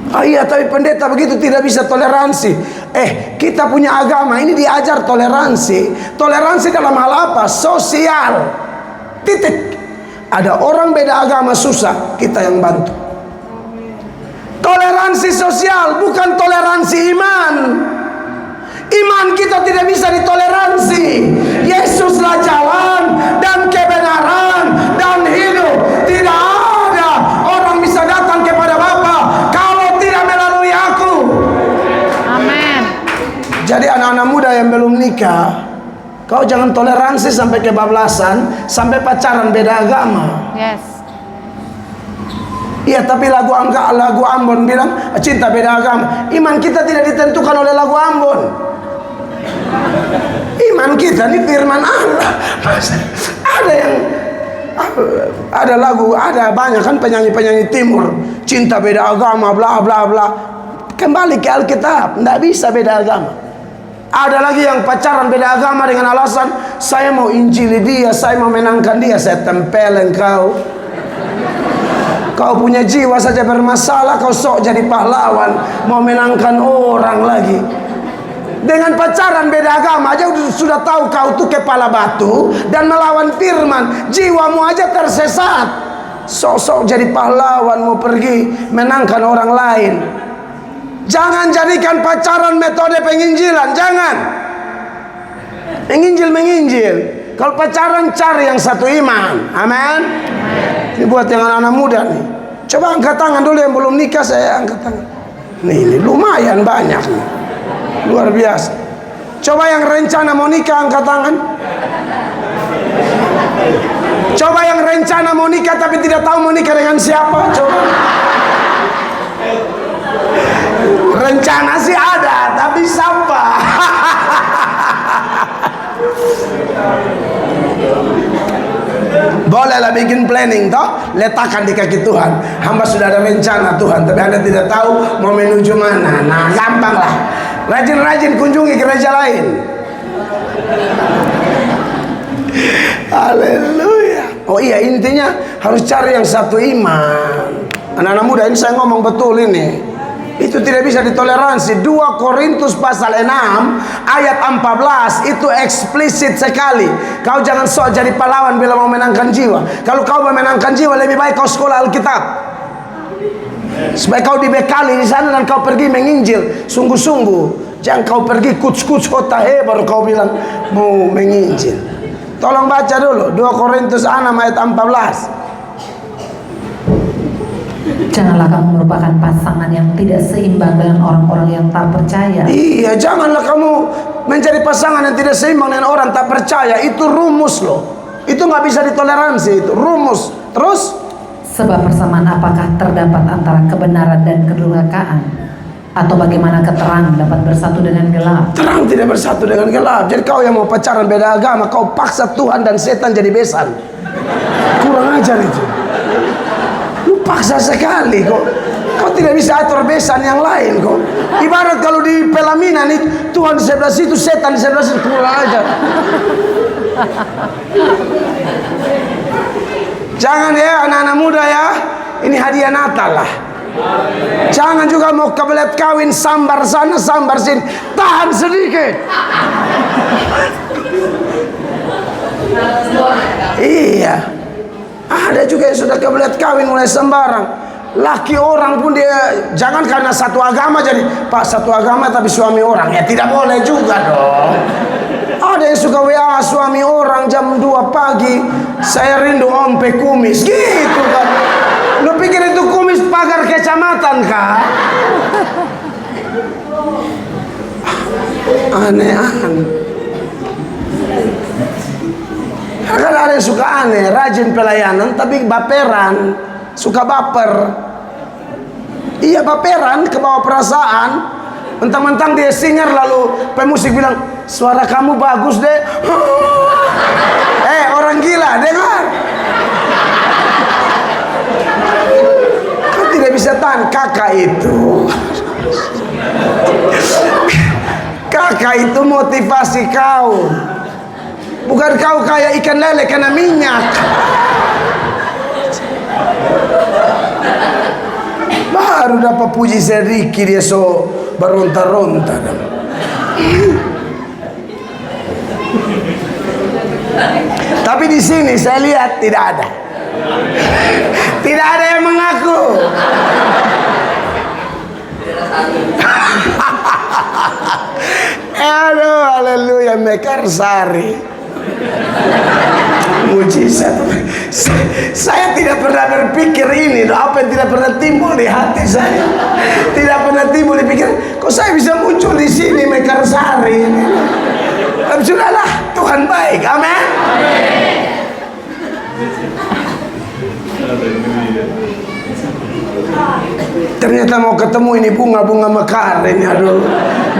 Ah, iya, tapi pendeta begitu tidak bisa toleransi. Kita punya agama ini diajar toleransi. Toleransi dalam hal apa? Sosial. Titik. Ada orang beda agama susah, kita yang bantu. Toleransi sosial, bukan toleransi iman. Iman kita tidak bisa ditoleransi. Yesuslah jalan dan kebenaran dan hidup. Tidak ada orang bisa datang kepada Bapa kalau tidak melalui aku. Amin. Jadi anak-anak muda yang belum nikah, kau jangan toleransi sampai kebablasan, sampai pacaran beda agama. Yes. Iya, tapi lagu Ambon bilang cinta beda agama. Iman kita tidak ditentukan oleh lagu Ambon. Iman kita ini firman Allah. Ada lagu, ada banyak kan penyanyi-penyanyi timur, cinta beda agama, bla bla bla. Kembali ke Alkitab, tidak bisa beda agama. Ada lagi yang pacaran beda agama dengan alasan saya mau injili dia, saya mau menangkan dia. Saya tempel engkau. Kau punya jiwa saja bermasalah, kau sok jadi pahlawan, mau menangkan orang lagi. Dengan pacaran beda agama aja sudah tahu kau tuh kepala batu dan melawan firman. Jiwamu aja tersesat. Sok-sok jadi pahlawan mau pergi menangkan orang lain. Jangan jadikan pacaran metode penginjilan, jangan. Menginjil. Kalau pacaran cari yang satu iman. Amin. Ini buat yang anak-anak muda nih. Coba angkat tangan dulu yang belum nikah, saya angkat tangan. Nih lumayan banyak nih. Luar biasa. Coba yang rencana mau nikah angkat tangan. Coba yang rencana mau nikah tapi tidak tahu mau nikah dengan siapa. Coba. Rencana sih ada, tapi siapa? Bolehlah bikin planning toh, letakkan di kaki Tuhan. Hamba sudah ada rencana Tuhan, tapi Anda tidak tahu mau menuju mana. Nah, gampang lah. Rajin-rajin kunjungi gereja lain. Haleluya. Oh iya, intinya harus cari yang satu iman. Anak-anak muda, ini saya ngomong betul ini. Itu tidak bisa ditoleransi. 2 Korintus pasal 6 ayat 14 itu eksplisit sekali. Kau jangan sok jadi pahlawan bila mau menangkan jiwa. Kalau kau mau menangkan jiwa, lebih baik kau sekolah Alkitab, supaya kau dibekali di sana dan kau pergi menginjil sungguh-sungguh. Jangan kau pergi kuts-kuts hotahe baru kau bilang mau menginjil. Tolong baca dulu 2 Korintus 6 ayat 14. Janganlah kamu merupakan pasangan yang tidak seimbang dengan orang-orang yang tak percaya. Iya, janganlah kamu menjadi pasangan yang tidak seimbang dengan orang tak percaya. Itu rumus loh. Itu nggak bisa ditoleransi, itu rumus. Terus? Sebab persamaan apakah terdapat antara kebenaran dan kedurhakaan? Atau bagaimana keterang dapat bersatu dengan gelap? Terang tidak bersatu dengan gelap. Jadi kau yang mau pacaran beda agama, kau paksa Tuhan dan setan jadi besan. Kurang ajar itu. Lu paksa sekali kok. Kau tidak bisa atur besan yang lain kok. Ibarat kalau di pelaminan itu Tuhan di sebelah situ, setan di sebelah situ. Kurang ajar. Jangan ya anak-anak muda ya. Ini hadiah Natal lah. Jangan juga mau kebelet kawin sambar sana sambar sini. Tahan sedikit. Iya. Ada juga yang sudah kebelet kawin mulai sembarang. Laki orang pun dia jangan karena satu agama jadi Pak satu agama tapi suami orang. Ya tidak boleh juga dong. Ada yang suka WA suami orang jam 2 pagi. Saya rindu ompe kumis. Gitu kan. Lu pikir itu kumis pagar kecamatan kah? Aneh-aneh. Kan ada yang suka aneh, rajin pelayanan tapi baperan, suka baper. Iya baperan, kebawa perasaan. Mentang-mentang dia singer lalu pemusik bilang suara kamu bagus deh. Orang gila, dengar. Kau tidak bisa tahan kakak itu. Kakak itu motivasi kau. Bukan kau kayak ikan lele kena minyak. Baru dapat puji sedikit dia so beronta-ronta. Tapi di sini saya lihat tidak ada. Tidak ada yang mengaku. Aduh, haleluya, Mekarsari. Mujizat. Saya tidak pernah berpikir ini, apa yang tidak pernah timbul di hati saya. Tidak pernah timbul di pikiran. Kok saya bisa muncul di sini Mekarsari ini? Tapi sudahlah, Tuhan baik. Amin. Ternyata mau ketemu ini bunga-bunga mekar ini. Aduh,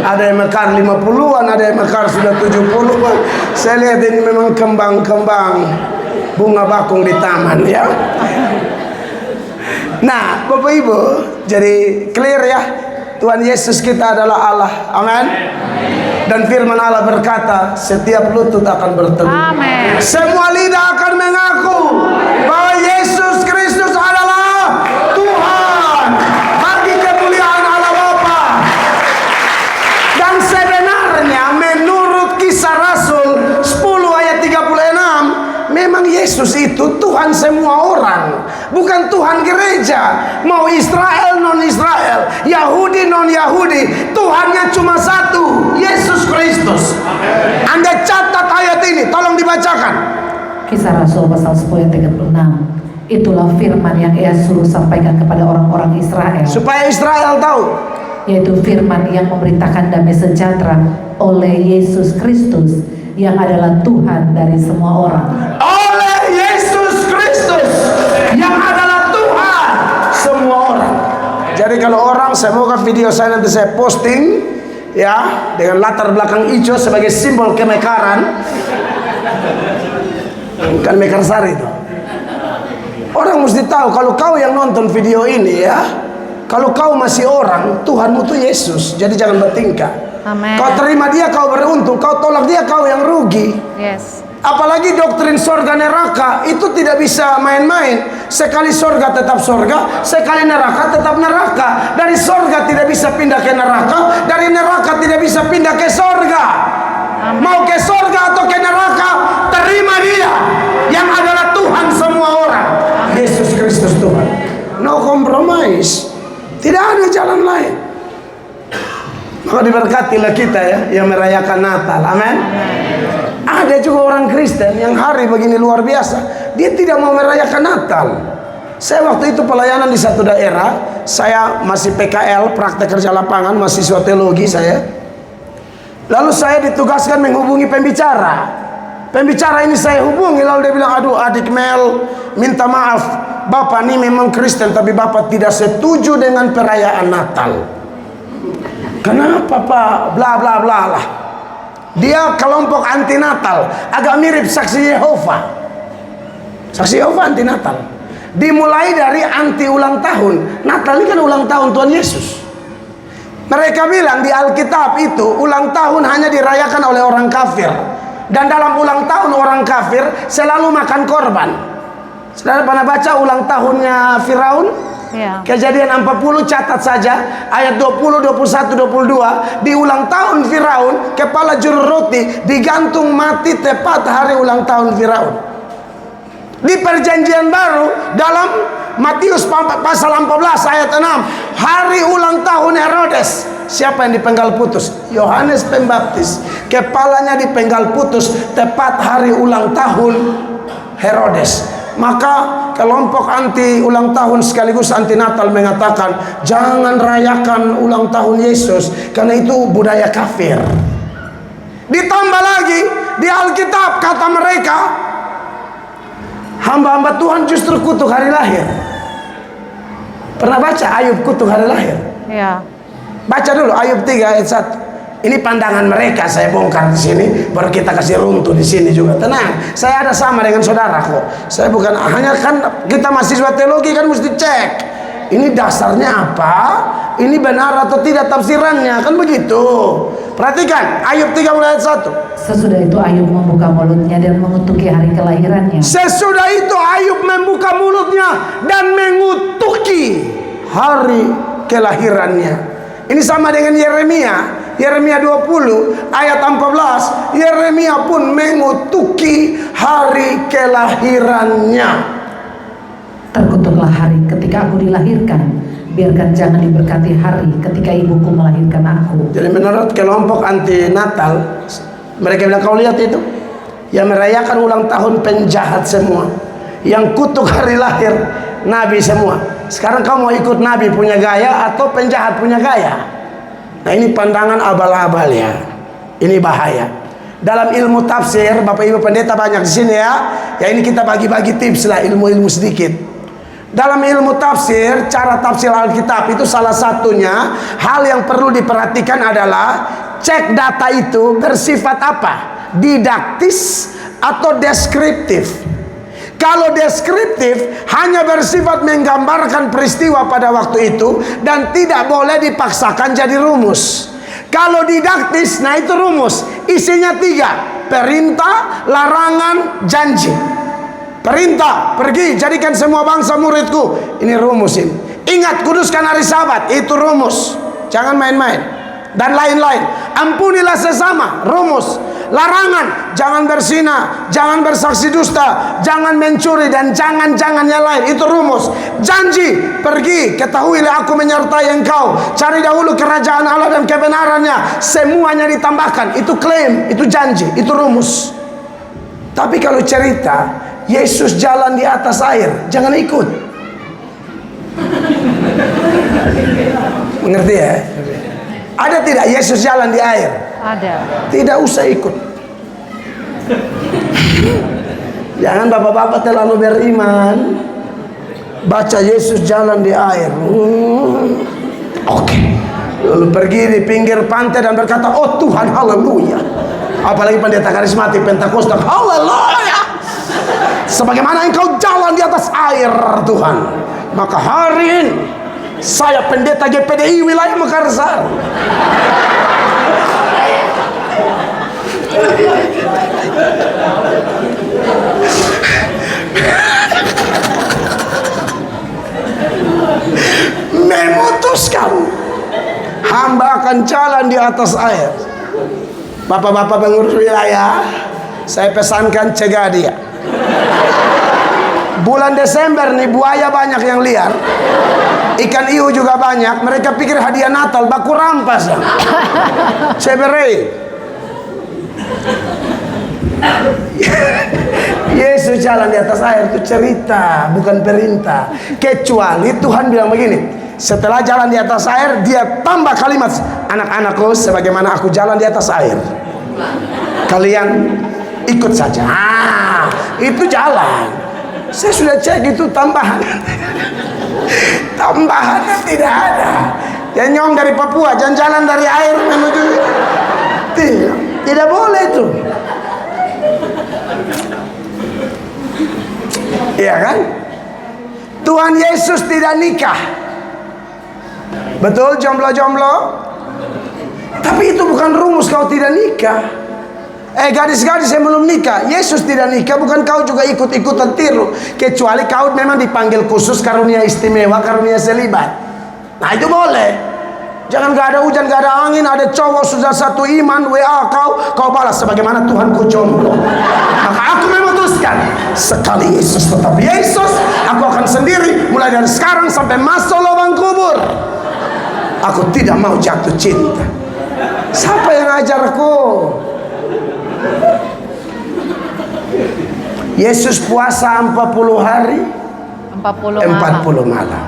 ada yang mekar 50-an, ada yang mekar sudah 70-an. Saya lihat ini memang kembang-kembang bunga bakung di taman ya. Nah Bapak Ibu, jadi clear ya, Tuhan Yesus kita adalah Allah. Amin. Dan firman Allah berkata setiap lutut akan berteduh. Amin. Semua lidah akan mengaku bahwa Yesus Kristus adalah Tuhan. Bagi kemuliaan Allah Bapa. Dan sebenarnya menurut Kisah Rasul 10 ayat 36, memang Yesus itu Tuhan semua orang, bukan Tuhan gereja. Mau Israel non Israel, Yahudi non Yahudi, Tuhannya cuma satu, Yesus Kristus. Kristus. Anda catat ayat ini, tolong dibacakan. Kisah Rasul pasal 10 ayat 36. Itulah firman yang ia suruh sampaikan kepada orang-orang Israel, Supaya Israel tahu. yaitu firman yang memberitakan damai sejahtera oleh Yesus Kristus yang adalah Tuhan dari semua orang. Oleh Yesus Kristus yang adalah Tuhan semua orang. Jadi kalau orang, semoga video saya nanti saya posting ya dengan latar belakang hijau sebagai simbol kemekaran. Bukan Mekarsari itu. Orang mesti tahu kalau kau yang nonton video ini ya, kalau kau masih orang, Tuhanmu tuh Yesus. Jadi jangan bertingkah. Amin. Kau terima dia, kau beruntung. Kau tolak dia, kau yang rugi. Yes. Apalagi doktrin sorga neraka itu tidak bisa main-main. Sekali sorga tetap sorga, sekali neraka tetap neraka. Dari sorga tidak bisa pindah ke neraka, dari neraka tidak bisa pindah ke sorga. Mau ke sorga atau ke neraka, terima dia yang adalah Tuhan semua orang. Yesus Kristus Tuhan. No compromise. Tidak ada jalan lain. Maka diberkatilah kita ya yang merayakan Natal. Amin. Ada juga orang Kristen yang hari begini luar biasa, dia tidak mau merayakan Natal. Saya waktu itu pelayanan di satu daerah, saya masih PKL, praktek kerja lapangan, mahasiswa teologi saya. Lalu saya ditugaskan menghubungi pembicara. Pembicara ini saya hubungi, lalu dia bilang, aduh adik Mel, minta maaf, Bapak ini memang Kristen, tapi Bapak tidak setuju dengan perayaan Natal. Kenapa Pak? Bla bla bla lah. Dia kelompok anti Natal, agak mirip Saksi Yehova. Saksi Yehova anti Natal. Dimulai dari anti ulang tahun. Natal ini kan ulang tahun Tuhan Yesus. Mereka bilang di Alkitab itu ulang tahun hanya dirayakan oleh orang kafir. Dan dalam ulang tahun orang kafir selalu makan korban. Saudara pernah baca ulang tahunnya Firaun? Ya. Kejadian 40, catat saja ayat 20, 21, 22. Di ulang tahun Firaun, kepala juru roti digantung mati tepat hari ulang tahun Firaun. Di perjanjian baru dalam Matius pasal 14 ayat 6, hari ulang tahun Herodes, siapa yang dipenggal putus? Yohanes Pembaptis. Kepalanya dipenggal putus tepat hari ulang tahun Herodes. Maka kelompok anti ulang tahun sekaligus anti Natal mengatakan, jangan rayakan ulang tahun Yesus karena itu budaya kafir. Ditambah lagi di Alkitab kata mereka, hamba-hamba Tuhan justru kutuk hari lahir. Pernah baca Ayub kutuk hari lahir? Ya. Baca dulu Ayub 3 ayat 1. Ini pandangan mereka, saya bongkar di sini, baru kita kasih runtuh di sini juga. Tenang, saya ada sama dengan saudara kok. Saya bukan hanya, kan kita mahasiswa teologi kan mesti cek. Ini dasarnya apa? Ini benar atau tidak tafsirannya, kan begitu. Perhatikan Ayub 3 mulai ayat 1. Sesudah itu Ayub membuka mulutnya dan mengutuki hari kelahirannya. Sesudah itu Ayub membuka mulutnya dan mengutuki hari kelahirannya. Ini sama dengan Yeremia. Yeremia 20 ayat 14. Yeremia pun mengutuki hari kelahirannya. Terkutuklah hari ketika aku dilahirkan, biarkan jangan diberkati hari ketika ibuku melahirkan aku. Jadi menurut kelompok anti Natal, mereka bilang, kau lihat itu, yang merayakan ulang tahun penjahat semua, yang kutuk hari lahir nabi semua. Sekarang kau mau ikut nabi punya gaya atau penjahat punya gaya? Nah ini pandangan abal-abal ya. Ini bahaya. Dalam ilmu tafsir, Bapak Ibu pendeta banyak di sini ya. Ya ini kita bagi-bagi tips lah, ilmu-ilmu sedikit. Dalam ilmu tafsir, cara tafsir Alkitab itu salah satunya, hal yang perlu diperhatikan adalah cek data itu bersifat apa? Didaktis atau deskriptif. Kalau deskriptif hanya bersifat menggambarkan peristiwa pada waktu itu dan tidak boleh dipaksakan jadi rumus. Kalau didaktis, nah itu rumus. Isinya 3: perintah, larangan, janji. Perintah, pergi jadikan semua bangsa muridku. Ini rumus ini. Ingat, kuduskan hari Sabat, itu rumus. Jangan main-main. Dan lain-lain. Ampunilah sesama, rumus. Larangan, jangan berzina, jangan bersaksi dusta, jangan mencuri, dan jangan yang lain. Itu rumus. Janji, pergi, ketahuilah aku menyertai engkau. Cari dahulu kerajaan Allah dan kebenarannya, semuanya ditambahkan. Itu klaim, itu janji, itu rumus. Tapi kalau cerita Yesus jalan di atas air, jangan ikut. Mengerti ya? Ada tidak Yesus jalan di air? Ada. Tidak usah ikut. Jangan bapak-bapak terlalu beriman. Baca Yesus jalan di air. Oke. Lalu pergi di pinggir pantai dan berkata, oh Tuhan, haleluya. Apalagi pendeta karismatik Pentakosta, haleluya. Sebagaimana engkau jalan di atas air Tuhan, maka hari ini saya pendeta GPDI wilayah Mekarsar, memutuskan hamba akan jalan di atas air. Bapak-bapak pengurus wilayah, saya pesankan cegah dia. Bulan Desember nih buaya banyak yang liar, ikan hiu juga banyak. Mereka pikir hadiah Natal, baku rampas. Ceberei. Yesus jalan di atas air itu cerita, bukan perintah. Kecuali Tuhan bilang begini, setelah jalan di atas air, dia tambah kalimat, anak-anakku, sebagaimana aku jalan di atas air, kalian ikut saja. Itu jalan. Saya sudah cek, itu tambahan. Tambahannya tidak ada. Yang nyong dari Papua, jalan dari air menuju. Tidak boleh itu. Iya kan? Tuhan Yesus tidak nikah. Betul, jomblo-jomblo. Tapi itu bukan rumus kau tidak nikah. Gadis-gadis yang belum nikah, Yesus tidak nikah, bukan kau juga ikut-ikutan tiru. Kecuali kau memang dipanggil khusus, karunia istimewa, karunia selibat. Nah itu boleh. Jangan gak ada hujan, gak ada angin, ada cowok sudah satu iman, WA kau balas sebagaimana Tuhanku jomblo. Maka aku memutuskan, sekali Yesus tetap Yesus, aku akan sendiri mulai dari sekarang sampai masuk lubang kubur. Aku tidak mau jatuh cinta. Siapa yang ajarku? Yesus puasa 40 hari 40 malam.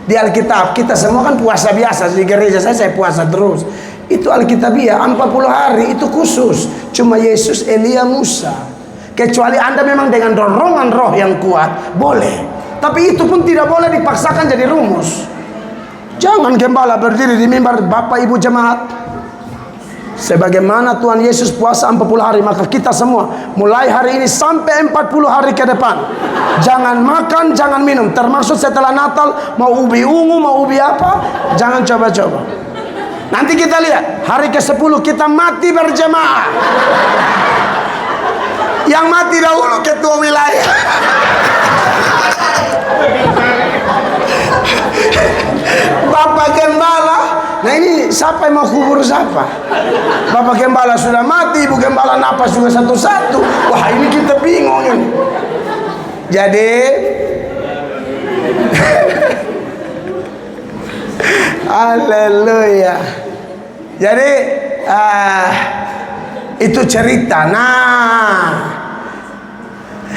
Di Alkitab kita semua kan puasa biasa. Di gereja saya puasa terus. Itu Alkitabiah 40 hari itu khusus. Cuma Yesus, Elia, Musa. Kecuali Anda memang dengan dorongan roh yang kuat, boleh. Tapi itu pun tidak boleh dipaksakan jadi rumus. Jangan gembala berdiri di mimbar, Bapak Ibu jemaat, sebagaimana Tuhan Yesus puasa 40 hari, maka kita semua mulai hari ini sampai 40 hari ke depan, jangan makan, jangan minum, termasuk setelah Natal, mau ubi ungu, mau ubi apa, jangan coba-coba. Nanti kita lihat hari ke-10 kita mati berjemaah. Yang mati dahulu ketua wilayah. Bapak Gembala. Nah ini siapa yang mau kubur siapa? Bapak Gembala sudah mati, Ibu Gembala napas juga satu-satu. Wah ini kita bingung ini. Jadi haleluya. Jadi itu cerita. Nah,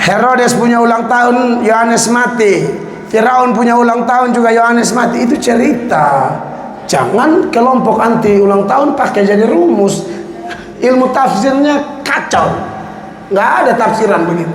Herodes punya ulang tahun, Yohanes mati. Firaun punya ulang tahun juga, Yohanes mati. Itu cerita. Jangan kelompok anti ulang tahun pakai jadi rumus. Ilmu tafsirnya kacau. Nggak ada tafsiran begitu.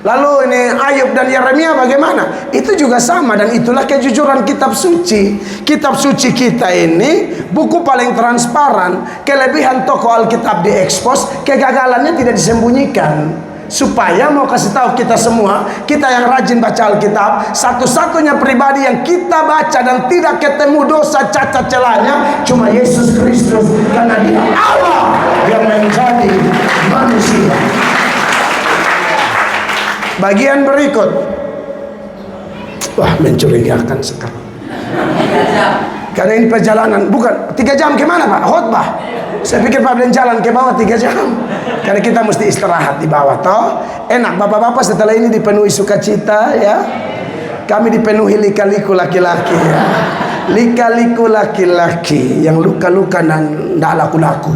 Lalu ini Ayub dan Yeremia bagaimana? Itu juga sama, dan itulah kejujuran kitab suci. Kitab suci kita ini buku paling transparan. Kelebihan tokoh Alkitab diekspos, kegagalannya tidak disembunyikan. Supaya mau kasih tahu kita semua, kita yang rajin baca Alkitab, satu-satunya pribadi yang kita baca dan tidak ketemu dosa cacat celahnya cuma Yesus Kristus, karena Dia Allah yang menjadi manusia. Bagian berikut, wah mencurigakan sekali. Karena ini perjalanan, bukan 3 jam kemana Pak? Khotbah. Saya pikir Pak Blen jalan ke bawah 3 jam. Karena kita mesti istirahat di bawah, toh. Enak, bapak-bapak setelah ini dipenuhi sukacita, ya. Kami dipenuhi lika-liku laki-laki, ya. Lika-liku laki-laki yang luka-luka dan tidak laku-laku.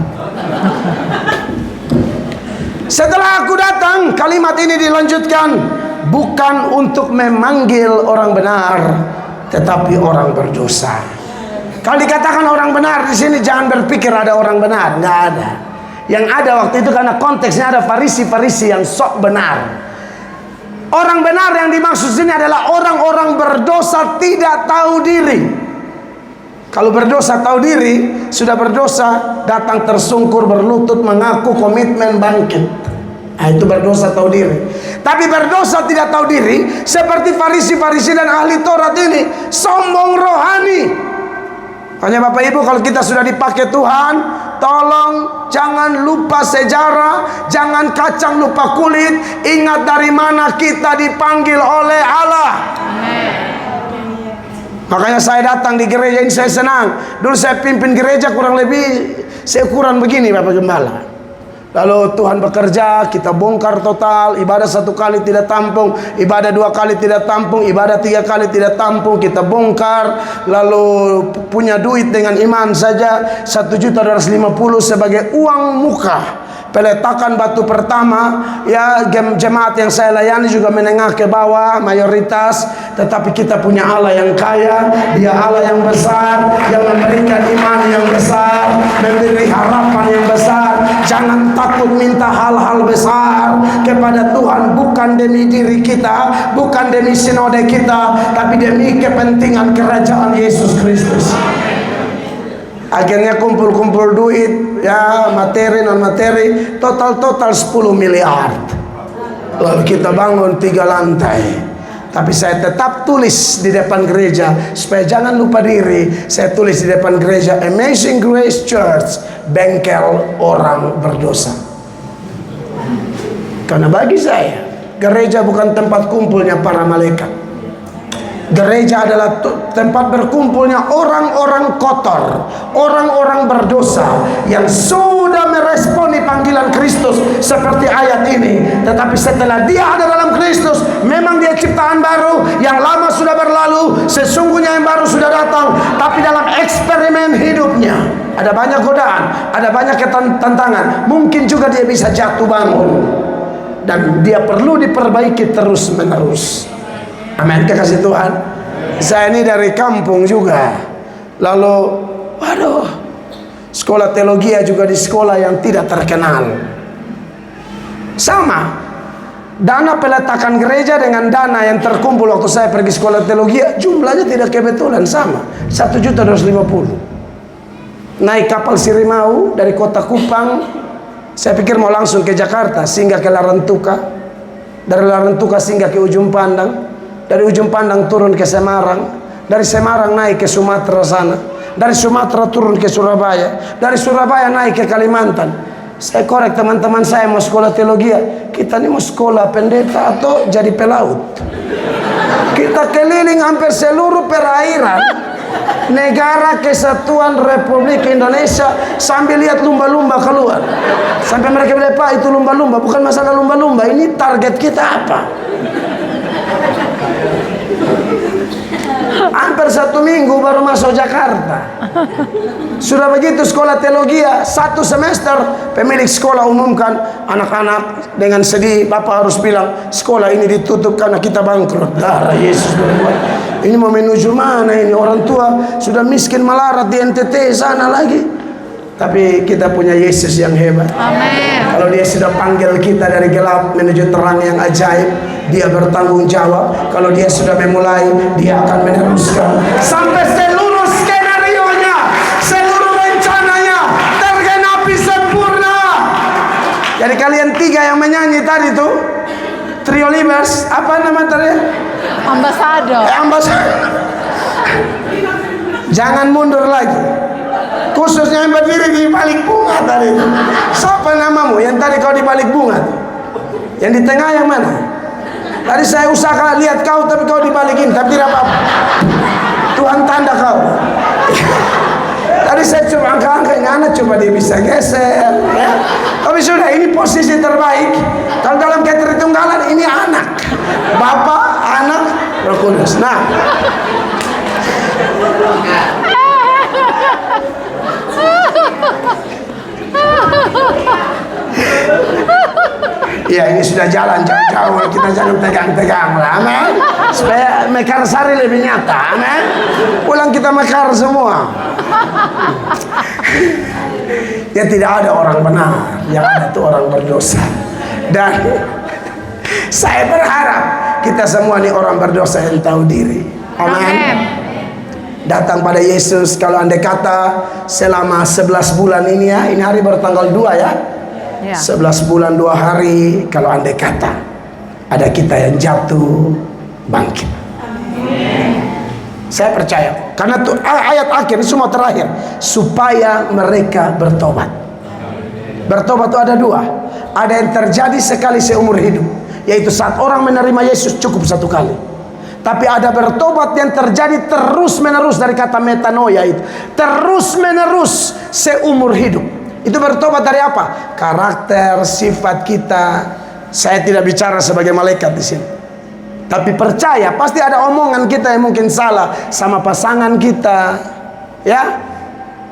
Setelah aku datang, kalimat ini dilanjutkan, bukan untuk memanggil orang benar, tetapi orang berdosa. Kalau dikatakan orang benar di sini, jangan berpikir ada orang benar, nggak ada. Yang ada waktu itu karena konteksnya ada Farisi-Farisi yang sok benar. Orang benar yang dimaksud sini adalah orang-orang berdosa tidak tahu diri. Kalau berdosa tahu diri, sudah berdosa datang tersungkur berlutut mengaku komitmen bangkit. Nah, itu berdosa tahu diri. Tapi berdosa tidak tahu diri seperti Farisi-Farisi dan ahli Taurat ini sombong rohani. Hanya Bapak Ibu, kalau kita sudah dipakai Tuhan, tolong jangan lupa sejarah, jangan kacang lupa kulit. Ingat dari mana kita dipanggil oleh Allah. Makanya saya datang di gereja ini, saya senang. Dulu saya pimpin gereja kurang lebih seukuran begini, Bapak Gembala. Lalu Tuhan bekerja, kita bongkar total. Ibadah 1 kali tidak tampung, ibadah 2 kali tidak tampung, ibadah 3 kali tidak tampung, kita bongkar. Lalu punya duit dengan iman saja 1.250.000 sebagai uang muka. Peletakan batu pertama, ya, jemaat yang saya layani juga menengah ke bawah mayoritas, tetapi kita punya Allah yang kaya, Dia Allah yang besar, yang memberikan iman yang besar, memberi harapan yang besar. Jangan takut minta hal-hal besar kepada Tuhan, bukan demi diri kita, bukan demi sinode kita, tapi demi kepentingan kerajaan Yesus Kristus. Akhirnya kumpul-kumpul duit, ya, materi non materi, total 10 miliar. Lalu kita bangun 3 lantai. Tapi saya tetap tulis di depan gereja supaya jangan lupa diri. Saya tulis di depan gereja, Amazing Grace Church, bengkel orang berdosa. Karena bagi saya, gereja bukan tempat kumpulnya para malaikat. Gereja adalah tempat berkumpulnya orang-orang kotor, orang-orang berdosa yang sudah meresponi panggilan Kristus seperti ayat ini. Tetapi setelah dia ada dalam Kristus, memang dia ciptaan baru, yang lama sudah berlalu, sesungguhnya yang baru sudah datang. Tapi dalam eksperimen hidupnya ada banyak godaan, ada banyak tantangan. Mungkin juga dia bisa jatuh bangun, dan dia perlu diperbaiki terus-menerus. Amin, kekasih Tuhan. Saya ini dari kampung juga. Lalu, waduh, sekolah teologi juga di sekolah yang tidak terkenal. Sama, dana peletakan gereja dengan dana yang terkumpul waktu saya pergi sekolah teologi, jumlahnya tidak kebetulan sama, 1.250.000. Naik kapal Sirimau dari kota Kupang, saya pikir mau langsung ke Jakarta, singgah ke Larantuka. Dari Larantuka singgah ke Ujung Pandang. Dari Ujung Pandang turun ke Semarang. Dari Semarang naik ke Sumatera sana. Dari Sumatera turun ke Surabaya. Dari Surabaya naik ke Kalimantan. Saya korek teman-teman saya mau sekolah teologi. Kita ini mau sekolah pendeta atau jadi pelaut? Kita keliling hampir seluruh perairan negara kesatuan Republik Indonesia sambil lihat lumba-lumba keluar. Sampai mereka bilang, Pak, itu lumba-lumba. Bukan masalah lumba-lumba, ini target kita apa? Hampir 1 minggu baru masuk Jakarta. Sudah begitu sekolah teologi 1 semester, pemilik sekolah umumkan, anak-anak dengan sedih, Bapak harus bilang sekolah ini ditutup karena kita bangkrut. Darah Yesus berbuat. Ini mau menuju mana ini? Orang tua sudah miskin melarat di NTT sana lagi. Tapi kita punya Yesus yang hebat. Amin. Kalau dia sudah panggil kita dari gelap menuju terang yang ajaib, dia bertanggung jawab. Kalau dia sudah memulai, dia akan meneruskan sampai seluruh skenario-nya, seluruh rencananya tergenapi sempurna. Jadi kalian 3 yang menyanyi tadi tuh, Trio Libers, apa nama tadi? Ambasador. Ambasador. Jangan mundur lagi. Khususnya yang berdiri di balik bunga tadi. Siapa namamu yang tadi kau di balik bunga? Yang di tengah yang mana? Tadi saya usahakan lihat kau, tapi kau dibalikin, tapi tidak apa-apa. Tuhan tanda kau. Tadi saya coba angka-angka, ini anak coba dia bisa geser, ya. Kau Tapi sudah, ini posisi terbaik. Kalau dalam ketertunggalan ini anak, Bapa, Anak, Roh Kudus. Nah, ya ini sudah jalan jauh-jauh, kita jangan tegang-tegang lah, amin. Supaya Mekarsari lebih nyata, amin. Pulang kita mekar semua. Ya tidak ada orang benar, yang ada itu orang berdosa. Dan saya berharap kita semua ini orang berdosa yang tahu diri, amin. Datang pada Yesus. Kalau andai kata selama 11 bulan ini ya, ini hari baru tanggal 2 ya, 11 bulan 2 hari, kalau andai kata ada kita yang jatuh bangkit. Saya percaya, karena tuh ayat akhir semua terakhir, supaya mereka bertobat. Bertobat itu ada 2. Ada yang terjadi sekali seumur hidup, yaitu saat orang menerima Yesus cukup 1 kali. Tapi ada bertobat yang terjadi terus menerus, dari kata metanoia itu, terus menerus seumur hidup. Itu bertobat dari apa? Karakter, sifat kita. Saya tidak bicara sebagai malaikat di sini. Tapi percaya, pasti ada omongan kita yang mungkin salah sama pasangan kita. Ya,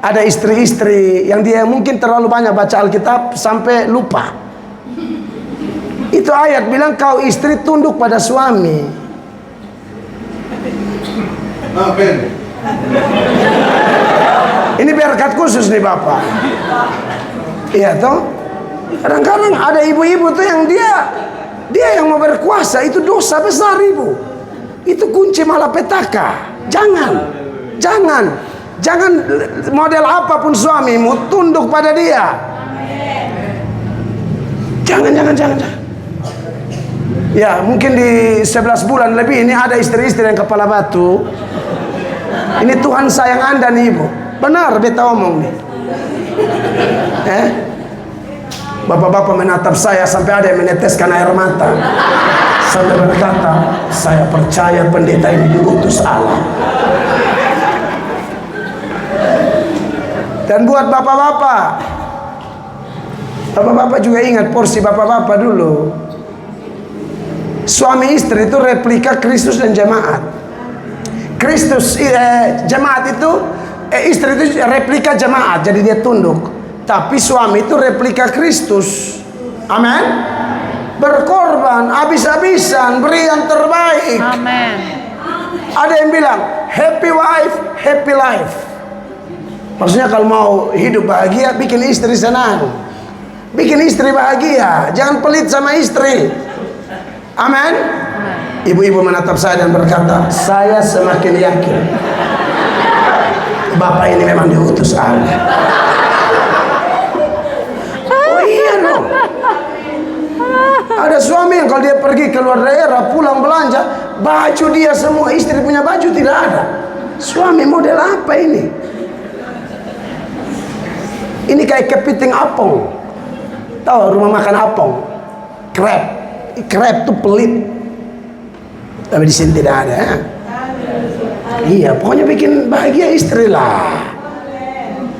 ada istri-istri yang dia mungkin terlalu banyak baca Alkitab sampai lupa. Itu ayat bilang, kau istri tunduk pada suami. Ini berkat khusus nih Bapak. Iya toh. Kadang-kadang ada ibu-ibu tuh yang dia yang mau berkuasa, itu dosa besar ibu. Itu kunci malapetaka. Jangan model apapun suamimu, tunduk pada dia. Jangan. Ya, mungkin di 11 bulan lebih ini ada istri-istri yang kepala batu. Ini Tuhan sayang Anda nih ibu. Benar beta omong nih. Bapak-bapak menatap saya sampai ada yang meneteskan air mata. Sampai berkata, saya percaya pendeta ini diutus Allah. Dan buat bapak-bapak, bapak-bapak juga ingat porsi bapak-bapak dulu. Suami istri itu replika Kristus dan jemaat. Kristus, jemaat itu, istri itu replika jemaat, jadi dia tunduk. Tapi suami itu replika Kristus. Amin. Berkorban habis-habisan, beri yang terbaik. Amin. Ada yang bilang happy wife, happy life. Maksudnya kalau mau hidup bahagia, bikin istri senang, bikin istri bahagia, jangan pelit sama istri. Amin. Ibu-ibu menatap saya dan berkata, saya semakin yakin Bapak ini memang diutus Allah. Oh iya dong. Ada suami yang kalau dia pergi ke luar daerah, pulang belanja, baju dia semua, istri punya baju tidak ada. Suami model apa ini? Ini kayak kepiting apong. Tahu rumah makan apong? Crab. Crab itu pelit. Tapi di sini tidak ada. Ya? Iya, pokoknya bikin bahagia istri lah.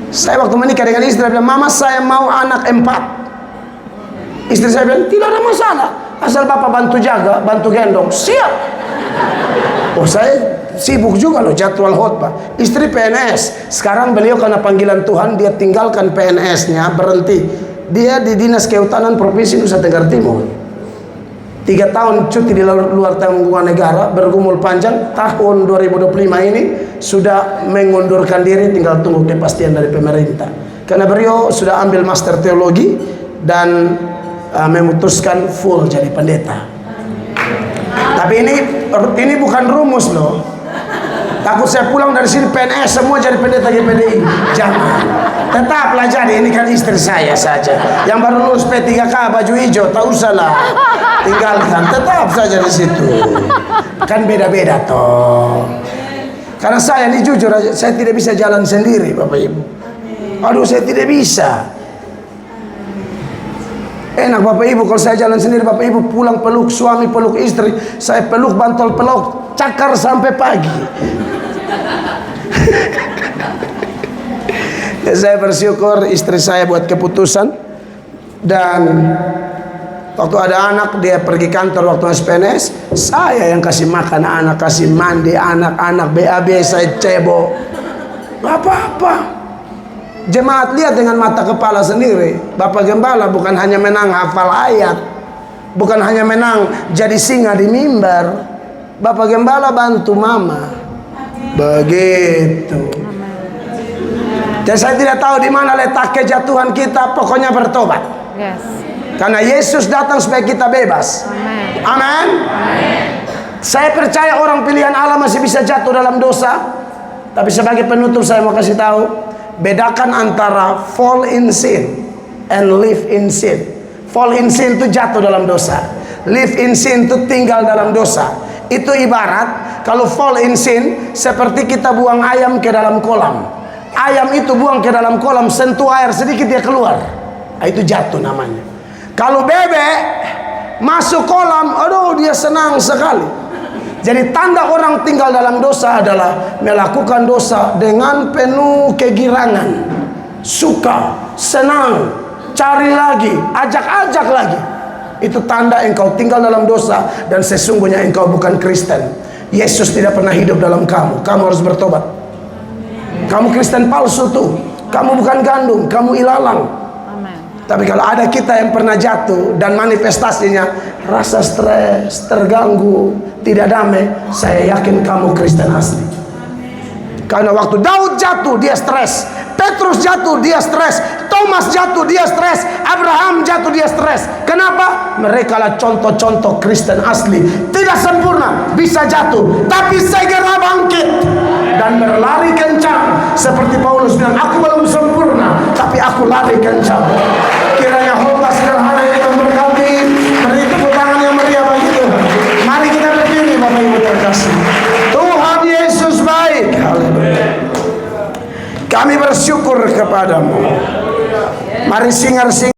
Saya waktu menikah dengan istri bilang, mama saya mau anak 4. Istri saya bilang, tidak ada masalah, asal bapak bantu jaga, bantu gendong. Siap. Oh, saya sibuk juga loh jadwal khotbah. Istri PNS. Sekarang beliau karena panggilan Tuhan, dia tinggalkan PNS-nya, berhenti. Dia di Dinas Kehutanan Provinsi Nusa Tenggara Timur. 3 tahun cuti di luar tanggungan negara, bergumul panjang. Tahun 2025 ini sudah mengundurkan diri, tinggal tunggu kepastian dari pemerintah. Karena beliau sudah ambil master teologi dan memutuskan full jadi pendeta. Tapi ini bukan rumus loh. Takut saya pulang dari sini PNS semua jadi pendeta GPDI. Jangan. Tetaplah jadi, ini kan istri saya saja. Yang baru lulus P3K baju hijau, tak usah lah. Tinggalkan, tetap saja di situ. Kan beda-beda toh. Karena saya ini jujur, saya tidak bisa jalan sendiri, Bapak Ibu. Aduh, saya tidak bisa. Enak Bapak Ibu kalau saya jalan sendiri, Bapak Ibu pulang peluk suami, peluk istri, saya peluk bantol peluk, cakar sampai pagi. Ya, saya bersyukur istri saya buat keputusan Dan waktu ada anak, dia pergi kantor waktu masih PNS, saya yang kasih makan anak, kasih mandi anak-anak, BAB saya cebok. Gak apa-apa. Jemaat lihat dengan mata kepala sendiri. Bapak Gembala bukan hanya menang hafal ayat, bukan hanya menang jadi singa di mimbar. Bapak Gembala bantu mama. Begitu. Dan saya tidak tahu di mana letak kejatuhan kita, pokoknya bertobat. Yes. Karena Yesus datang supaya kita bebas. Amen. Amin. Saya percaya orang pilihan Allah masih bisa jatuh dalam dosa. Tapi sebagai penutup saya mau kasih tahu, bedakan antara fall in sin and live in sin. Fall in sin itu jatuh dalam dosa. Live in sin itu tinggal dalam dosa. Itu ibarat kalau fall in sin seperti kita buang ayam ke dalam kolam. Ayam itu buang ke dalam kolam, sentuh air sedikit dia keluar. Nah, itu jatuh namanya. Kalau bebek masuk kolam, aduh dia senang sekali. Jadi tanda orang tinggal dalam dosa adalah melakukan dosa dengan penuh kegirangan, suka, senang, cari lagi, ajak-ajak lagi. Itu tanda engkau tinggal dalam dosa dan sesungguhnya engkau bukan Kristen. Yesus tidak pernah hidup dalam kamu. Kamu harus bertobat. Kamu Kristen palsu tuh. Kamu bukan gandum, kamu ilalang. Tapi kalau ada kita yang pernah jatuh dan manifestasinya rasa stres, terganggu, tidak damai, saya yakin kamu Kristen asli. Karena waktu Daud jatuh dia stres, Petrus jatuh dia stres, Thomas jatuh dia stres, Abraham jatuh dia stres. Kenapa? Mereka lah contoh-contoh Kristen asli. Tidak sempurna, bisa jatuh, tapi segera bangkit dan berlari kencang. Seperti Paulus bilang, aku belum sempurna, tapi aku lari kencang. Kiranya khotbah sederhana ini memberkati. Beri tepuk tangan yang meriah bagi Tuhan. Mari kita berdiri Bapak Ibu terkasih. Tuhan Yesus baik. Haleluya. Kami bersyukur kepadamu. Mari singar-singar.